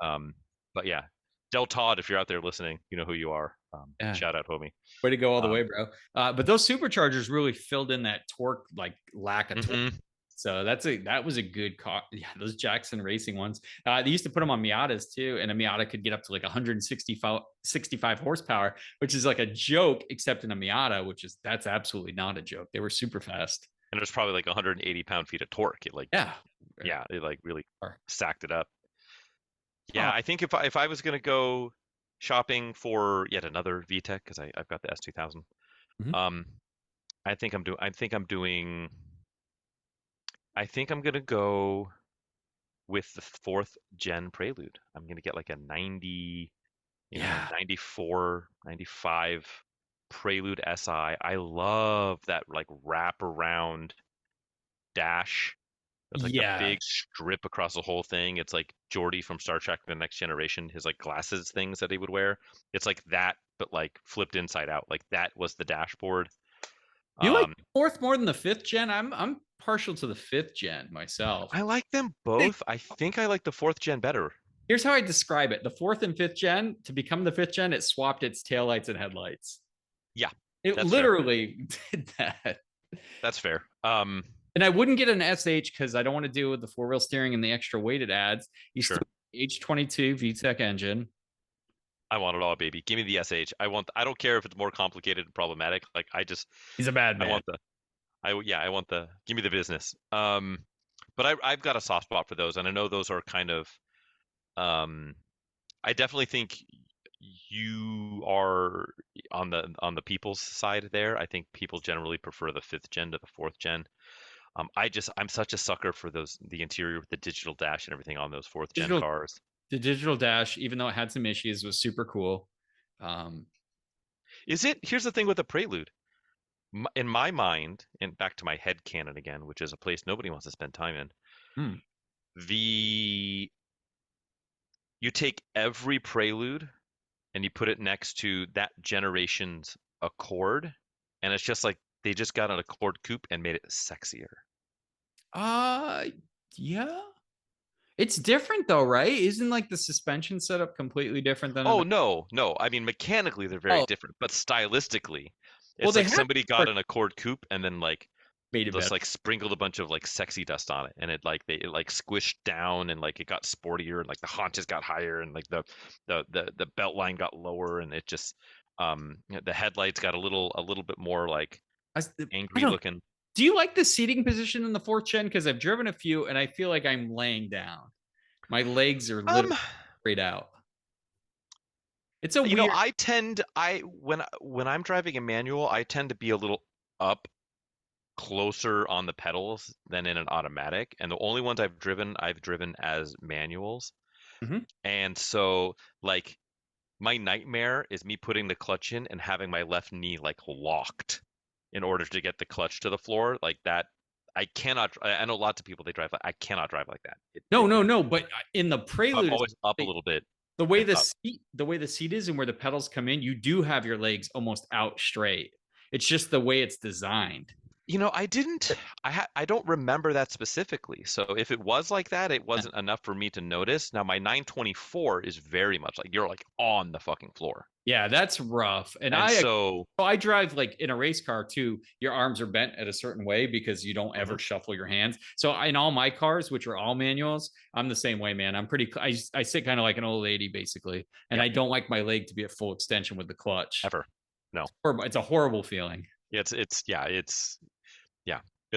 Speaker 3: Um, but yeah, Del Todd, if you're out there listening, you know who you are.
Speaker 2: yeah.
Speaker 3: Shout out, homie.
Speaker 2: Way to go all the
Speaker 3: Um,
Speaker 2: way, bro. But those superchargers really filled in that torque, like lack of torque.
Speaker 3: mhm.
Speaker 2: So that was a good car. Yeah, those Jackson Racing ones. They used to put them on Miatas too, and a Miata could get up to like 165 horsepower, which is like a joke, except in a Miata, that's absolutely not a joke. They were super fast.
Speaker 3: And it was probably like 180 pound-feet of torque. It like,
Speaker 2: Yeah.
Speaker 3: yeah, it like really
Speaker 2: Or-
Speaker 3: sacked it up. Yeah,
Speaker 2: Oh,
Speaker 3: I think if I was gonna go shopping for yet another VTEC because I've got the S2000.
Speaker 2: mhm.
Speaker 3: Um, I think I'm doing. I think I'm doing. I think I'm gonna go with the fourth gen Prelude. I'm gonna get like a 90,
Speaker 2: Yeah.
Speaker 3: 94, 95 Prelude SI. I love that like wrap around dash. There's like the
Speaker 2: Yeah.
Speaker 3: big strip across the whole thing. It's like Geordi from Star Trek: The Next Generation, his like glasses things that he would wear. It's like that, but like flipped inside out. Like that was the dashboard.
Speaker 2: Do you like
Speaker 3: Um,
Speaker 2: the fourth more than the fifth gen? I'm partial to the fifth gen myself.
Speaker 3: I like them both. I think I like the fourth gen better.
Speaker 2: Here's how I describe it. The fourth and fifth gen, to become the fifth gen, it swapped its taillights and headlights.
Speaker 3: Yeah,
Speaker 2: It
Speaker 3: that's fair.
Speaker 2: literally did that.
Speaker 3: That's fair.
Speaker 2: And I wouldn't get an SH because I don't want to deal with the four-wheel steering and the extra weight it adds. You
Speaker 3: Sure.
Speaker 2: still H22 VTEC engine.
Speaker 3: I want it all, baby. Give me the SH. I don't care if it's more complicated and problematic. Like
Speaker 2: He's a bad
Speaker 3: I
Speaker 2: man.
Speaker 3: want the I want the give me the business. But I've got a soft spot for those, and I know those are kind of I definitely think you are on the people's side there. I think people generally prefer the fifth gen to the fourth gen. I'm such a sucker for the interior with the digital dash and everything on those fourth gen cars.
Speaker 2: The digital dash, even though it had some issues, was super cool.
Speaker 3: Here's the thing with the Prelude. In my mind, and back to my head canon again, which is a place nobody wants to spend time in. You take every Prelude and you put it next to that generation's Accord, and it's just like they just got an Accord coupe and made it sexier.
Speaker 2: Yeah. It's different though, right? Isn't like the suspension setup completely different than
Speaker 3: Oh no. I mean mechanically they're very different, but stylistically, it's like somebody got an Accord coupe and then like just like sprinkled a bunch of like sexy dust on it, and it like squished down, and like it got sportier, and like the haunches got higher, and like the belt line got lower, and it just the headlights got a little bit more like angry looking.
Speaker 2: Do you like the seating position in the fourth gen? Because I've driven a few and I feel like I'm laying down. My legs are literally straight out. It's a weird.
Speaker 3: When I'm driving a manual, I tend to be a little up closer on the pedals than in an automatic, and the only ones I've driven as manuals. And so like my nightmare is me putting the clutch in and having my left knee like locked in order to get the clutch to the floor like that. I cannot. I know lots of people they drive. I cannot drive like that.
Speaker 2: No. But in the Prelude,
Speaker 3: I'm always up a little bit.
Speaker 2: The way the seat is and where the pedals come in, you do have your legs almost out straight. It's just the way it's designed.
Speaker 3: I don't remember that specifically. So if it was like that, it wasn't enough for me to notice. Now my 924 is very much like you're like on the fucking floor.
Speaker 2: Yeah, that's rough. And I drive like in a race car too. Your arms are bent at a certain way because you don't ever shuffle your hands. So in all my cars, which are all manuals, I'm the same way, man. I sit kind of like an old lady basically, and I don't like my leg to be at full extension with the clutch.
Speaker 3: Ever. No.
Speaker 2: It's a horrible feeling.
Speaker 3: It's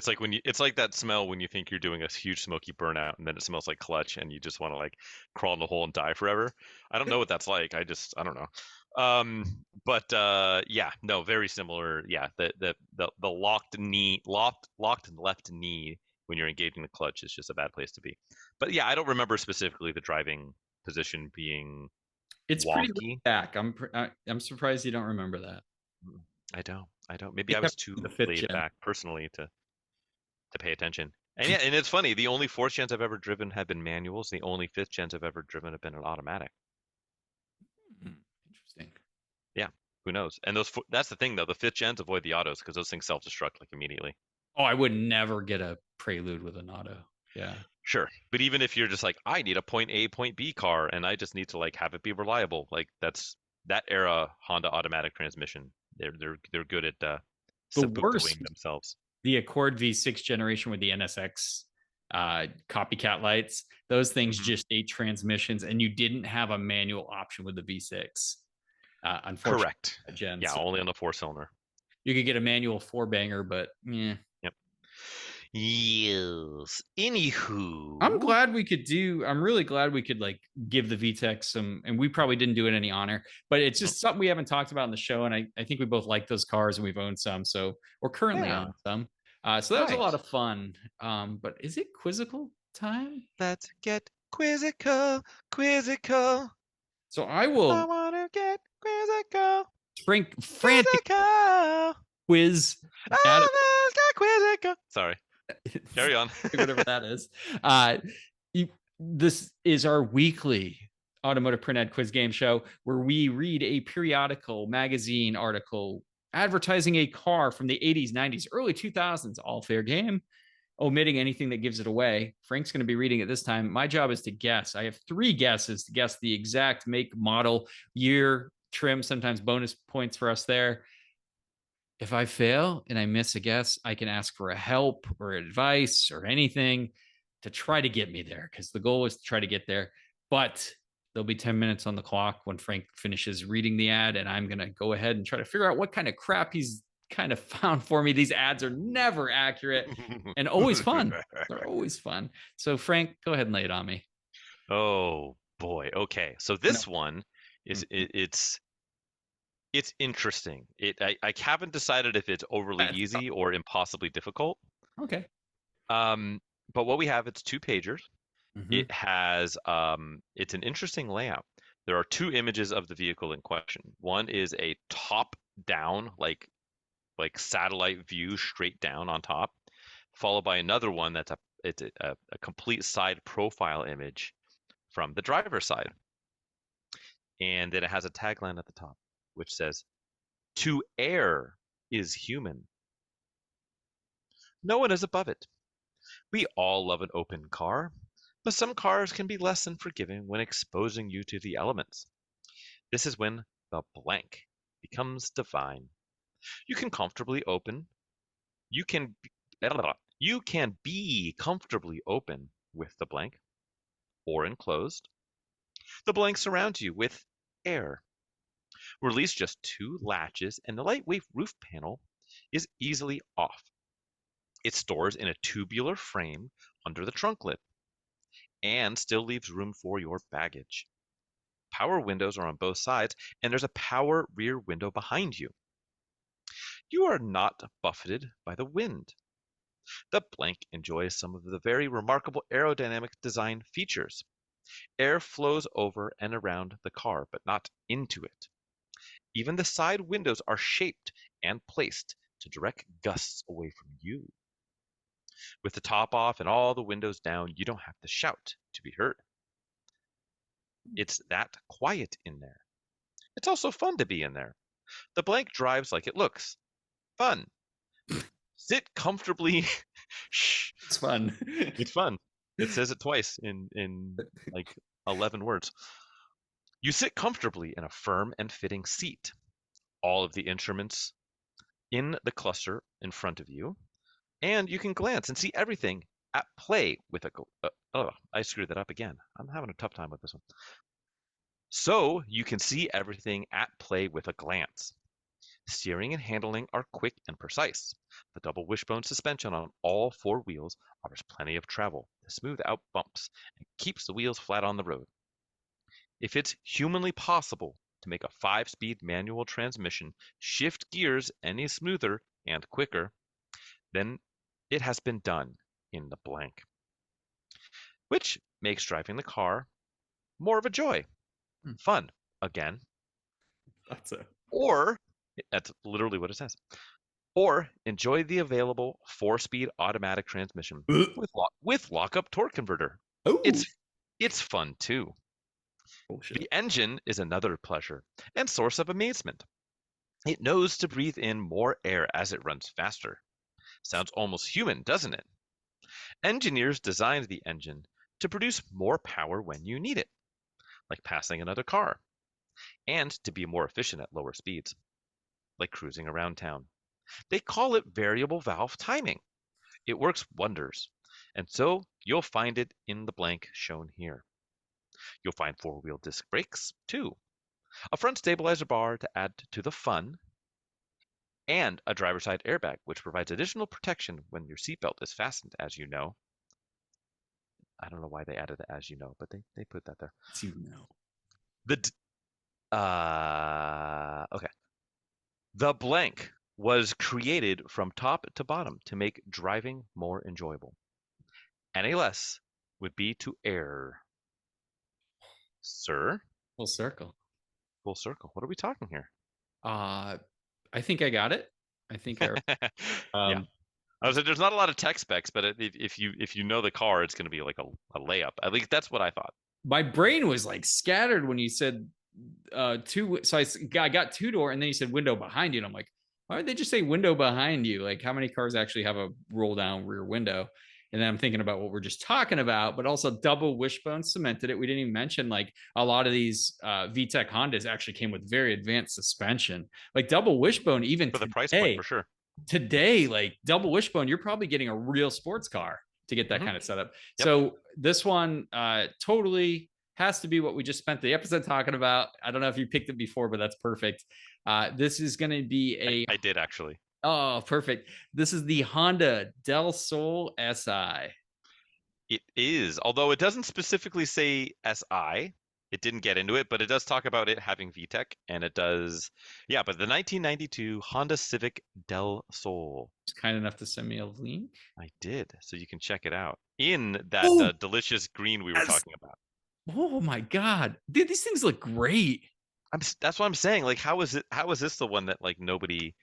Speaker 3: like it's like that smell when you think you're doing a huge smoky burnout and then it smells like clutch and you just want to like crawl in the hole and die forever. I don't know what that's like. I don't know. No, very similar. Yeah, the locked left knee when you're engaging the clutch is just a bad place to be. But yeah, I don't remember specifically the driving position being
Speaker 2: it's
Speaker 3: wonky.
Speaker 2: Pretty back. I'm surprised you don't remember that.
Speaker 3: I don't. Maybe I was too laid back personally to pay attention. And yeah, and it's funny. The only fourth gens I've ever driven have been manuals. The only fifth gens I've ever driven have been an automatic.
Speaker 2: Interesting.
Speaker 3: Yeah, who knows? And that's the thing though. The fifth gens avoid the autos because those things self-destruct like immediately.
Speaker 2: Oh, I would never get a Prelude with an auto. Yeah.
Speaker 3: Sure, but even if you're just like, I need a point A, point B car, and I just need to like have it be reliable, like that's that era Honda automatic transmission. They're good at subduing themselves.
Speaker 2: The Accord V6 generation with the NSX copycat lights, those things just ate transmissions, and you didn't have a manual option with the V6. Unfortunately,
Speaker 3: correct.
Speaker 2: Gen,
Speaker 3: yeah, only on the 4-cylinder.
Speaker 2: You could get a manual 4-banger, but yeah.
Speaker 3: Yep. Yes. Anywho,
Speaker 2: I'm really glad we could like give the VTEC some, and we probably didn't do it any honor, but it's just something we haven't talked about in the show. And I think we both like those cars and we've owned some. So we're currently on some. So that was a lot of fun. But is it quizzical time?
Speaker 3: Let's get quizzical.
Speaker 2: So I
Speaker 3: want to get quizzical.
Speaker 2: Frantic quiz.
Speaker 3: Let's get quizzical. Sorry. Carry on.
Speaker 2: Whatever that is. This is our weekly automotive print ad quiz game show where we read a periodical magazine article advertising a car from the 80s, 90s, early 2000s, all fair game, omitting anything that gives it away. Frank's going to be reading it this time. My job is to guess. I have 3 guesses to guess the exact make, model, year, trim, sometimes bonus points for us there. If I fail and I miss a guess, I can ask for a help or advice or anything to try to get me there, because the goal is to try to get there. But there'll be 10 minutes on the clock when Frank finishes reading the ad, and I'm going to go ahead and try to figure out what kind of crap he's kind of found for me. These ads are never accurate and always fun. They're always fun. So, Frank, go ahead and lay it on me.
Speaker 3: Oh boy. Okay. So this one is it's interesting. I haven't decided if it's overly
Speaker 2: That's
Speaker 3: easy or impossibly difficult.
Speaker 2: Okay.
Speaker 3: But what we have, it's 2 pagers.
Speaker 2: Mhm.
Speaker 3: It has it's an interesting layout. There are 2 images of the vehicle in question. One is a top down, like satellite view straight down on top, followed by another one that's a complete side profile image from the driver's side. And then it has a tagline at the top, which says, "To err is human. No one is above it. We all love an open car, but some cars can be less than forgiving when exposing you to the elements. This is when the blank becomes divine. You can comfortably open. You can you can be comfortably open with the blank or enclosed. The blank surrounds you with air. Release just 2 latches and the lightweight roof panel is easily off. It stores in a tubular frame under the trunk lid and still leaves room for your baggage. Power windows are on both sides, and there's a power rear window behind you. You are not buffeted by the wind. The blank enjoys some of the very remarkable aerodynamic design features. Air flows over and around the car, but not into it. Even the side windows are shaped and placed to direct gusts away from you. With the top off and all the windows down, you don't have to shout to be heard. It's that quiet in there. It's also fun to be in there. The blank drives like it looks. Fun. Sit comfortably. Shh.
Speaker 2: It's fun.
Speaker 3: It's fun. It says it twice in like 11 words. You sit comfortably in a firm and fitting seat. All of the instruments in the cluster in front of you, and you can glance and see everything at play with a. Oh, I screwed that up again. I'm having a tough time with this one. So you can see everything at play with a glance. Steering and handling are quick and precise. The double wishbone suspension on all 4 wheels offers plenty of travel to smooth out bumps and keeps the wheels flat on the road. If it's humanly possible to make a 5-speed manual transmission shift gears any smoother and quicker, then it has been done in the blank, which makes driving the car more of a joy. Fun, again. Or, that's literally what it says. Or enjoy the available 4-speed automatic transmission with lock-up torque converter.
Speaker 2: Oh,
Speaker 3: It's fun too.
Speaker 2: bullshit.
Speaker 3: The engine is another pleasure and source of amazement. It knows to breathe in more air as it runs faster. Sounds almost human, doesn't it? Engineers designed the engine to produce more power when you need it, like passing another car, and to be more efficient at lower speeds, like cruising around town. They call it variable valve timing. It works wonders, and so you'll find it in the blank shown here. You'll find 4-wheel disc brakes, too, a front stabilizer bar to add to the fun, and a driver's side airbag, which provides additional protection when your seatbelt is fastened, as you know. I don't know why they added the "as you know," but they put that there. Okay. The blank was created from top to bottom to make driving more enjoyable. Any less would be to err. Sir,
Speaker 2: Full circle.
Speaker 3: full circle. What are we talking here?
Speaker 2: I think I got it. I think I
Speaker 3: Yeah. I was like, there's not a lot of tech specs, but if you know the car, it's going to be like a layup. At least that's what I thought.
Speaker 2: My brain was like scattered when you said two. So I got two door, and then you said window behind you, and I'm like, why would they just say window behind you? Like, how many cars actually have a roll down rear window? And then I'm thinking about what we're just talking about, but also double wishbone cemented it. We didn't even mention like a lot of these VTEC Hondas actually came with very advanced suspension, like double wishbone. Even
Speaker 3: For the price point, for sure.
Speaker 2: today, like double wishbone, you're probably getting a real sports car to get that
Speaker 3: Hmm.
Speaker 2: kind of setup.
Speaker 3: Yep.
Speaker 2: So this one totally has to be what we just spent the episode talking about. I don't know if you picked it before, but that's perfect. This is going to be
Speaker 3: I did actually.
Speaker 2: oh, perfect. This is the Honda Del Sol SI.
Speaker 3: It is, although it doesn't specifically say SI. It didn't get into it, but it does talk about it having VTEC, and it does, yeah. But the 1992 Honda Civic Del Sol.
Speaker 2: It's kind enough to send me a link.
Speaker 3: I did, so you can check it out in that
Speaker 2: Oh,
Speaker 3: delicious green we were
Speaker 2: yes.
Speaker 3: talking about.
Speaker 2: Oh my God. Dude, these things look great.
Speaker 3: That's what I'm saying. Like, how is it? How is this the one that like nobody?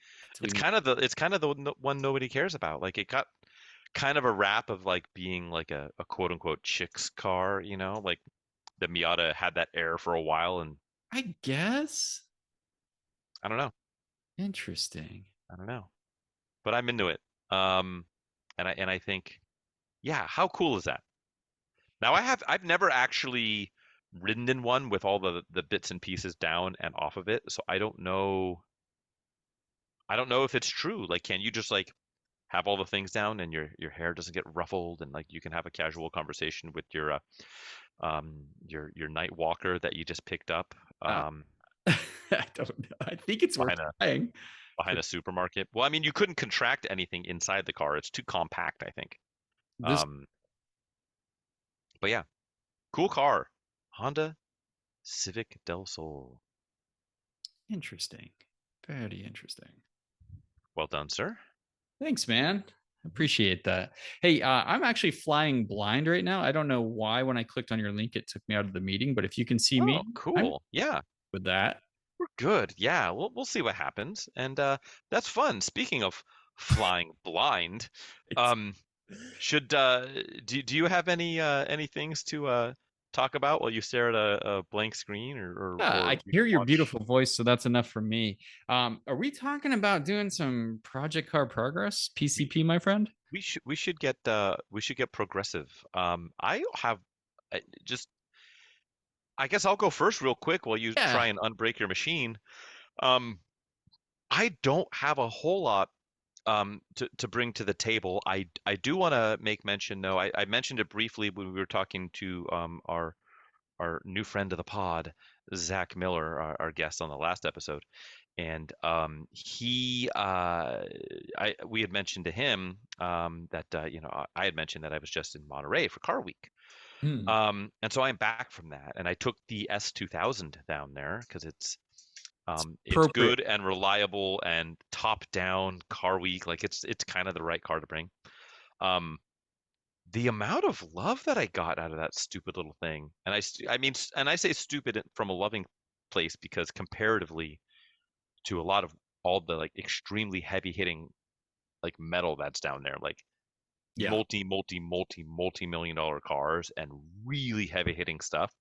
Speaker 3: It's kind of the one nobody cares about. Like, it got kind of a rap of like being like a quote unquote chicks car, you know, like the Miata had that air for a while, and
Speaker 2: I guess.
Speaker 3: I don't know,
Speaker 2: Interesting.
Speaker 3: I don't know, but I'm into it. And I think, yeah, how cool is that? Now I've never actually ridden in one with all the bits and pieces down and off of it, so I don't know. I don't know if it's true. Like, can you just like have all the things down and your hair doesn't get ruffled, and like you can have a casual conversation with your night walker that you just picked up
Speaker 2: Uh, I don't know. I think it's worth
Speaker 3: behind a
Speaker 2: trying.
Speaker 3: behind a supermarket. Well, I mean, you couldn't contract anything inside the car. It's too compact, I think.
Speaker 2: This
Speaker 3: Um, but yeah, cool car. Honda Civic Del Sol.
Speaker 2: interesting. Very interesting.
Speaker 3: Well done, sir.
Speaker 2: Thanks, man. Appreciate that. Hey, I'm actually flying blind right now. I don't know why when I clicked on your link, it took me out of the meeting, but if you can see
Speaker 3: Oh,
Speaker 2: me, I'm
Speaker 3: cool. Yeah,
Speaker 2: with that.
Speaker 3: we're good. Yeah, we'll see what happens. And that's fun. Speaking of flying blind,
Speaker 2: It's,
Speaker 3: um, should do you have any things to talk about while you stare at a blank screen,
Speaker 2: yeah, I
Speaker 3: or
Speaker 2: can
Speaker 3: we
Speaker 2: hear
Speaker 3: can
Speaker 2: your
Speaker 3: watch?
Speaker 2: beautiful voice, so that's enough for me. Are we talking about doing some Project Car Progress,
Speaker 3: We
Speaker 2: PCP, my friend?
Speaker 3: we should get progressive. I have just I guess I'll go first real quick while you
Speaker 2: Yeah.
Speaker 3: try and unbreak your machine. Um, I don't have a whole lot to bring to the table. I do want to make mention though. I mentioned it briefly when we were talking to our new friend of the pod, Zach Miller, our guest on the last episode, and we had mentioned to him that I had mentioned that I was just in Monterey for Car Week.
Speaker 2: Hmm.
Speaker 3: And so I'm back from that, and I took the S2000 down there because it's
Speaker 2: Appropriate.
Speaker 3: good and reliable and top down car week. Like it's kind of the right car to bring. Um, the amount of love that I got out of that stupid little thing, and I mean, and I say stupid from a loving place because comparatively to a lot of all the like extremely heavy hitting like metal that's down there, like
Speaker 2: Yeah.
Speaker 3: multi million dollar cars and really heavy hitting stuff.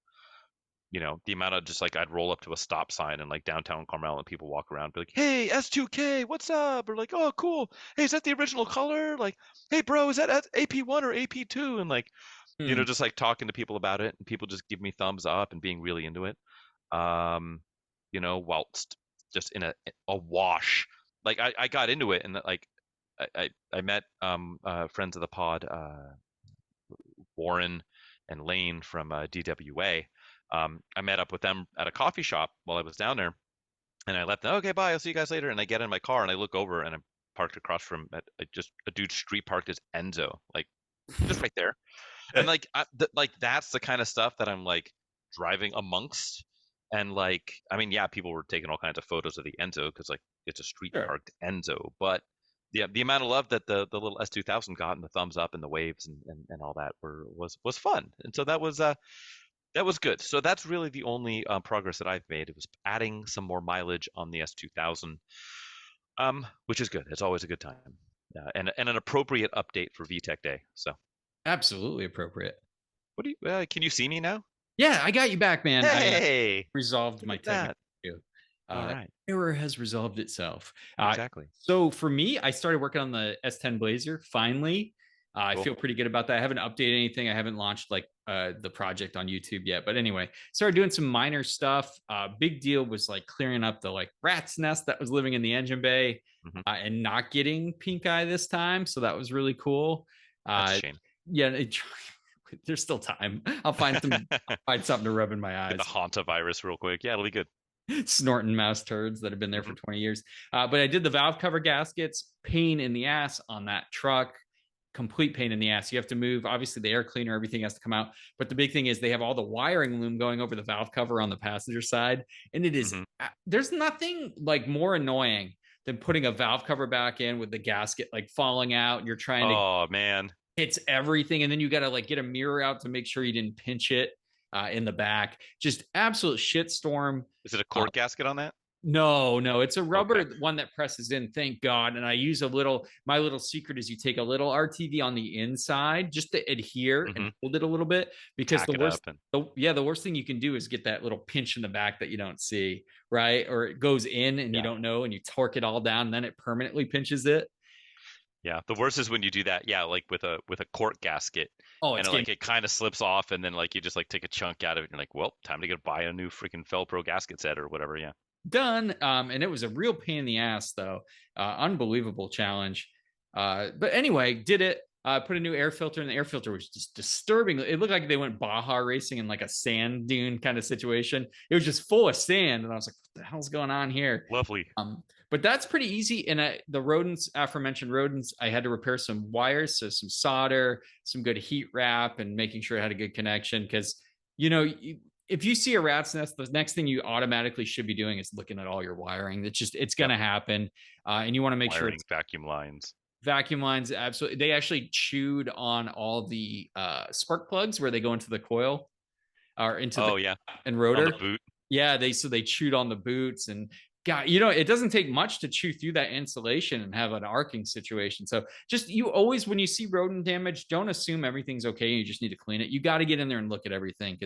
Speaker 3: The amount of just like I'd roll up to a stop sign in like downtown Carmel and people walk around and be like, "Hey, S2K, what's up?" Or like, "Oh, cool. Hey, is that the original color?" Like, "Hey, bro, is that AP1 or AP2?" And like,
Speaker 2: Hmm.
Speaker 3: just like talking to people about it, and people just give me thumbs up and being really into it. Um, whilst just in a wash. Like I got into it, and like I met friends of the pod, Warren and Lane from DWA. I met up with them at a coffee shop while I was down there, and I let them, okay, bye, I'll see you guys later. And I get in my car and I look over and I'm parked across from just a dude street parked his Enzo, like just right there. And like like that's the kind of stuff that I'm like driving amongst. And like, I mean, yeah, people were taking all kinds of photos of the Enzo because like it's a street
Speaker 2: Sure.
Speaker 3: parked Enzo, but yeah, the amount of love that the little S2000 got and the thumbs up and the waves and all that was fun. And so that was good. So that's really the only progress that I've made. It was adding some more mileage on the S2000, which is good. It's always a good time. and an appropriate update for VTech Day. So,
Speaker 2: Absolutely appropriate.
Speaker 3: what do you? Can you see me now?
Speaker 2: Yeah, I got you back, man. I
Speaker 3: Hey,
Speaker 2: resolved
Speaker 3: look
Speaker 2: my
Speaker 3: at
Speaker 2: technical
Speaker 3: that.
Speaker 2: issue.
Speaker 3: All right,
Speaker 2: Error has resolved itself.
Speaker 3: exactly.
Speaker 2: So for me, I started working on the S10 Blazer finally. I
Speaker 3: Cool.
Speaker 2: feel pretty good about that. I haven't updated anything. I haven't launched like the project on YouTube yet. But anyway, started doing some minor stuff. Big deal was like clearing up the like rat's nest that was living in the engine bay
Speaker 3: Hmm.
Speaker 2: and not getting pink eye this time. So that was really cool.
Speaker 3: That's a
Speaker 2: Uh,
Speaker 3: shame.
Speaker 2: yeah, there's still time. I'll find something to rub in my
Speaker 3: Get the
Speaker 2: eyes.
Speaker 3: hantavirus real quick. Yeah, it'll be good.
Speaker 2: Snorting mouse turds that have been there for
Speaker 3: Hmm.
Speaker 2: 20 years. But I did the valve cover gaskets, pain in the ass on that truck, complete pain in the ass. You have to move, obviously, the air cleaner, everything has to come out. But the big thing is they have all the wiring loom going over the valve cover on the passenger side. And it is,
Speaker 3: Hmm.
Speaker 2: there's nothing like more annoying than putting a valve cover back in with the gasket like falling out. And you're trying to
Speaker 3: Oh man,
Speaker 2: hits everything, and then you got to like get a mirror out to make sure you didn't pinch it in the back. Just absolute shitstorm.
Speaker 3: is it a
Speaker 2: Uh,
Speaker 3: cork gasket on that?
Speaker 2: no, it's a
Speaker 3: Okay.
Speaker 2: rubber one that presses in. Thank God. And I use a little. My little secret is you take a little RTV on the inside just to adhere and
Speaker 3: Hmm.
Speaker 2: hold it a little bit because
Speaker 3: Tack it up and
Speaker 2: the worst thing you can do is get that little pinch in the back that you don't see, right? Or it goes in and you
Speaker 3: yeah.
Speaker 2: don't know, and you torque it all down, and then it permanently pinches it.
Speaker 3: Yeah, the worst is when you do that. Yeah, like with a cork gasket,
Speaker 2: Oh,
Speaker 3: and
Speaker 2: it's game.
Speaker 3: it kind of slips off, and then like you just like take a chunk out of it, and you're like, well, time to go buy a new freaking Felpro gasket set or whatever. Yeah.
Speaker 2: Done. And it was a real pain in the ass, though. Unbelievable challenge. But anyway, did it. Put a new air filter, and the air filter was just disturbing. It looked like they went Baja racing in like a sand dune kind of situation. It was just full of sand, and I was like, "What the hell's going on here?"
Speaker 3: Lovely.
Speaker 2: But that's pretty easy. And the rodents, aforementioned rodents, I had to repair some wires, so some solder, some good heat wrap, and making sure I had a good connection. Because you know, if you see a rat's nest, the next thing you automatically should be doing is looking at all your wiring. It's going
Speaker 3: Yep.
Speaker 2: to happen, and you want to make sure
Speaker 3: Wiring,
Speaker 2: it's
Speaker 3: vacuum lines.
Speaker 2: vacuum lines. Absolutely, they actually chewed on all the spark plugs where they go into the coil or into the
Speaker 3: Oh yeah,
Speaker 2: and
Speaker 3: on the
Speaker 2: rotor.
Speaker 3: boot.
Speaker 2: Yeah, they chewed on the boots and God, it doesn't take much to chew through that insulation and have an arcing situation. So just you always when you see rodent damage, don't assume everything's okay. You just need to clean it. You got to get in there and look at everything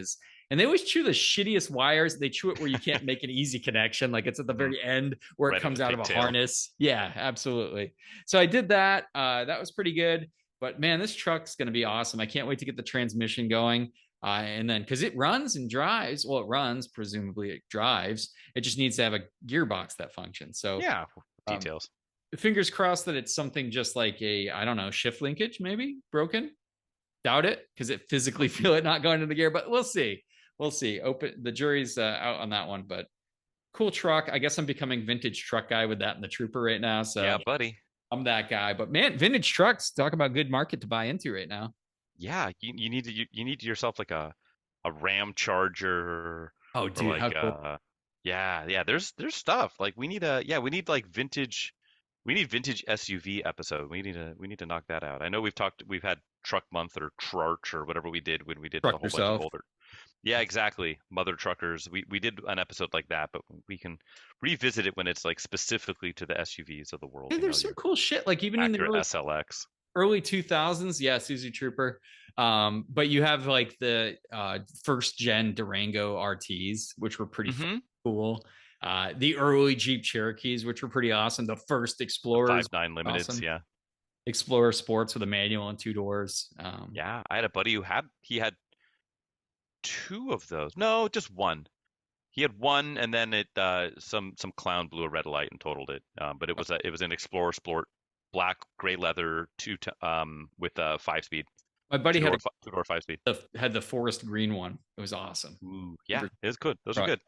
Speaker 2: and they always chew the shittiest wires. They chew it where you can't make an easy connection, like it's at the
Speaker 3: Hmm.
Speaker 2: very end where it
Speaker 3: Right at
Speaker 2: comes
Speaker 3: the
Speaker 2: out of a
Speaker 3: pigtail.
Speaker 2: harness. Yeah, absolutely. So I did that. That was pretty good. But man, this truck's going to be awesome. I can't wait to get the transmission going. And then because it runs and drives, well, it runs, presumably it drives. It just needs to have a gearbox that functions. So
Speaker 3: Yeah,
Speaker 2: um,
Speaker 3: details.
Speaker 2: fingers crossed that it's something just like I don't know, shift linkage maybe broken. Doubt it because it physically feel it not going into the gear, but we'll see. We'll see. Open the jury's out on that one, but cool truck. I guess I'm becoming vintage truck guy with that in the Trooper right now. So
Speaker 3: Yeah, buddy.
Speaker 2: I'm that guy. But man, vintage trucks, talk about good market to buy into right now.
Speaker 3: Yeah, you need to you need yourself like a Ram Charger
Speaker 2: Oh,
Speaker 3: or
Speaker 2: dude, how
Speaker 3: like
Speaker 2: cool.
Speaker 3: yeah, there's stuff. Like we need like vintage SUV episode. We need to knock that out. I know we've had Truck Month or Trarch or whatever we did when we did a
Speaker 2: Truck
Speaker 3: whole bunch of
Speaker 2: yourself.
Speaker 3: older. Yeah, exactly. Mother truckers. We did an episode like that, but we can revisit it when it's like specifically to the SUVs of the world,
Speaker 2: Yeah,
Speaker 3: you know,
Speaker 2: there's some
Speaker 3: your
Speaker 2: cool shit. Like even in the
Speaker 3: Acura SLX.
Speaker 2: early 2000s, yeah, Susie Trooper. But you have like the first gen Durango RTs, which were pretty
Speaker 3: Mm-hmm.
Speaker 2: cool. The early Jeep Cherokees, which were pretty awesome. The first
Speaker 3: The
Speaker 2: Explorers,
Speaker 3: 5.9 Limiteds,
Speaker 2: awesome.
Speaker 3: yeah.
Speaker 2: Explorer Sports with a manual and two doors.
Speaker 3: Yeah, I had a buddy who had two of those. No, just one. He had one, and then it some clown blew a red light and totaled it. But it was an Explorer Sport, black gray leather with a 5 speed,
Speaker 2: My buddy had
Speaker 3: 2 door 5 speed.
Speaker 2: had the forest green one. It was awesome.
Speaker 3: Ooh, yeah, it was good. Those are
Speaker 2: Truck.
Speaker 3: good.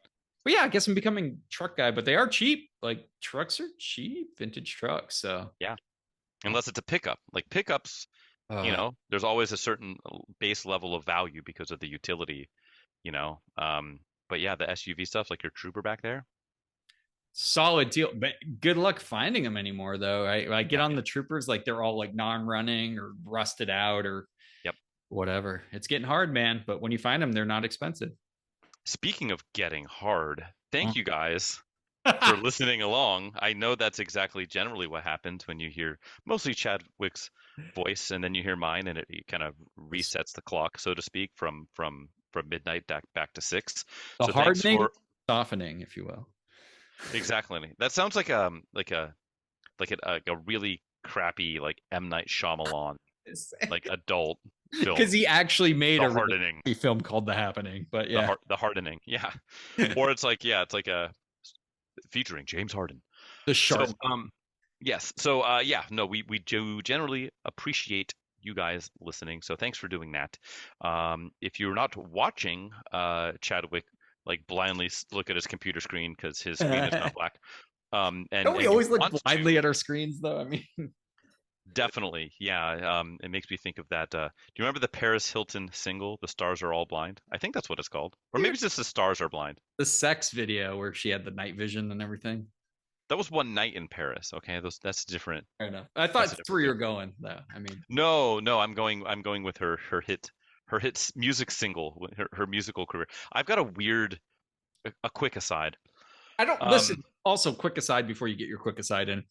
Speaker 2: But yeah, I guess I'm becoming truck guy, but they are cheap. Like trucks are cheap, vintage trucks. So
Speaker 3: Yeah, unless it's a pickup. Like pickups, there's always a certain base level of value because of the utility, you know. But yeah, the SUV stuff, like your Trooper back there.
Speaker 2: solid deal. But good luck finding them anymore, though. I get
Speaker 3: Yeah,
Speaker 2: on the Troopers like they're all like non-running or rusted out or
Speaker 3: yep.
Speaker 2: whatever. It's getting hard, man. But when you find them, they're not expensive.
Speaker 3: Speaking of getting hard,
Speaker 2: Oh,
Speaker 3: thank you guys. for listening along. I know that's exactly generally what happens when you hear mostly Chadwick's voice and then you hear mine, and it kind of resets the clock, so to speak, from midnight back to 6.
Speaker 2: The
Speaker 3: So thanks
Speaker 2: hardening,
Speaker 3: for
Speaker 2: softening, if you will.
Speaker 3: exactly. That sounds like a really crappy like M. Night Shyamalan like adult film.
Speaker 2: Because he actually made
Speaker 3: The
Speaker 2: a really
Speaker 3: hardening.
Speaker 2: crappy film called The Happening. But yeah,
Speaker 3: The hardening, yeah. Or it's like a featuring James Harden.
Speaker 2: the
Speaker 3: So
Speaker 2: sharp.
Speaker 3: yes. So yeah, no, we do generally appreciate you guys listening. So thanks for doing that. If you're not watching Chadwick like blindly look at his computer screen because his screen is now black. And
Speaker 2: Don't we
Speaker 3: you
Speaker 2: always look
Speaker 3: want
Speaker 2: blindly
Speaker 3: to,
Speaker 2: at our screens, though? I mean,
Speaker 3: definitely, yeah. It makes me think of that. Do you remember the Paris Hilton single, "The Stars Are All Blind"? I think that's what it's called, or maybe it's just "The Stars Are Blind."
Speaker 2: the sex video where she had the night vision and everything.
Speaker 3: That was One Night in Paris. Okay, that's different.
Speaker 2: Fair enough. I thought that's where you're going, though. I mean,
Speaker 3: no, I'm going with her hit music single, her musical career. I've got a quick aside.
Speaker 2: I don't listen. Also, quick aside before you get your quick aside in.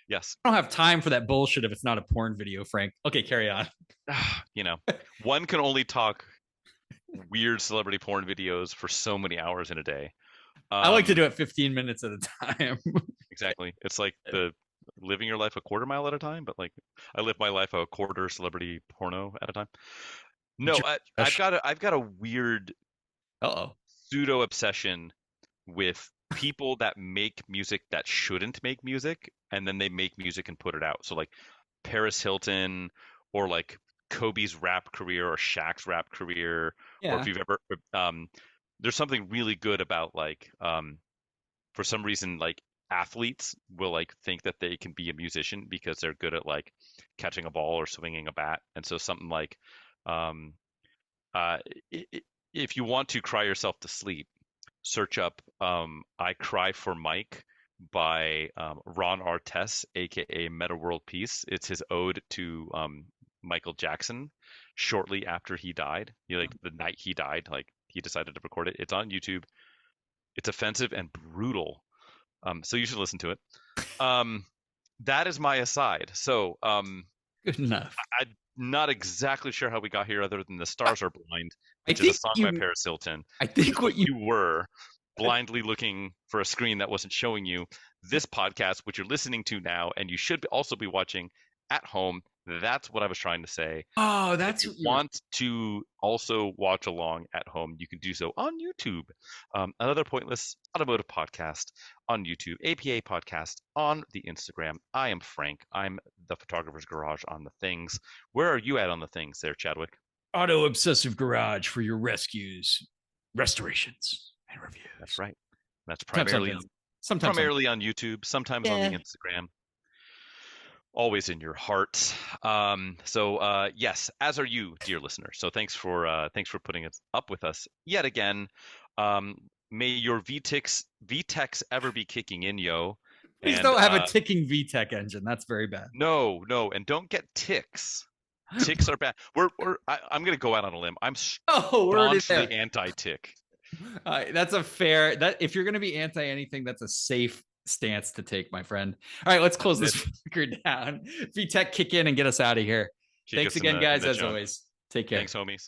Speaker 3: Yes.
Speaker 2: I don't have time for that bullshit if it's not a porn video, Frank. Okay, carry on.
Speaker 3: One can only talk weird celebrity porn videos for so many hours in a day.
Speaker 2: I like to do it 15 minutes at a time.
Speaker 3: Exactly. It's like the living your life a quarter mile at a time, but like I live my life a quarter celebrity porno at a time. No, I've got a weird pseudo obsession with people that make music that shouldn't make music, and then they make music and put it out. So like Paris Hilton, or like Kobe's rap career, or Shaq's rap career, or if you've ever there's something really good about like for some reason like athletes will like think that they can be a musician because they're good at like catching a ball or swinging a bat. And so something like if you want to cry yourself to sleep, search up "I Cry for Mike" by Ron Artest, aka Meta World Peace. It's his ode to Michael Jackson shortly after he died. Like the night he died, like he decided to record it. It's on YouTube. It's offensive and brutal. So you should listen to it. That is my aside. So
Speaker 2: good enough.
Speaker 3: I'm not exactly sure how we got here, other than "The Stars Are Blind," which is a song by Paris Hilton.
Speaker 2: I think what you
Speaker 3: were blindly looking for a screen that wasn't showing you this podcast, which you're listening to now, and you should also be watching at home. That's what I was trying to say.
Speaker 2: Oh, that's
Speaker 3: if you want to also watch along at home, you can do so on YouTube. Another Pointless Automotive Podcast on YouTube, APA Podcast on the Instagram. I am Frank. I'm the Photographer's Garage on the things. Where are you at on the things there, Chadwick?
Speaker 2: Auto Obsessive Garage for your rescues, restorations, and reviews.
Speaker 3: That's right. That's primarily on YouTube, sometimes on the Instagram. Always in your heart. Yes, as are you, dear listener. So thanks for putting it up with us yet again. May your VTECs ever be kicking in, yo.
Speaker 2: Please don't have a ticking VTEC engine. That's very bad.
Speaker 3: No, and don't get ticks. Ticks are bad. I'm gonna go out on a limb. I'm staunchly anti-tick.
Speaker 2: That's a fair. That if you're gonna be anti anything, that's a safe stance to take, my friend. All right, let's close this record down. VTEC, kick in and get us out of here. Thanks again, guys, as always. Take care.
Speaker 3: Thanks, homies.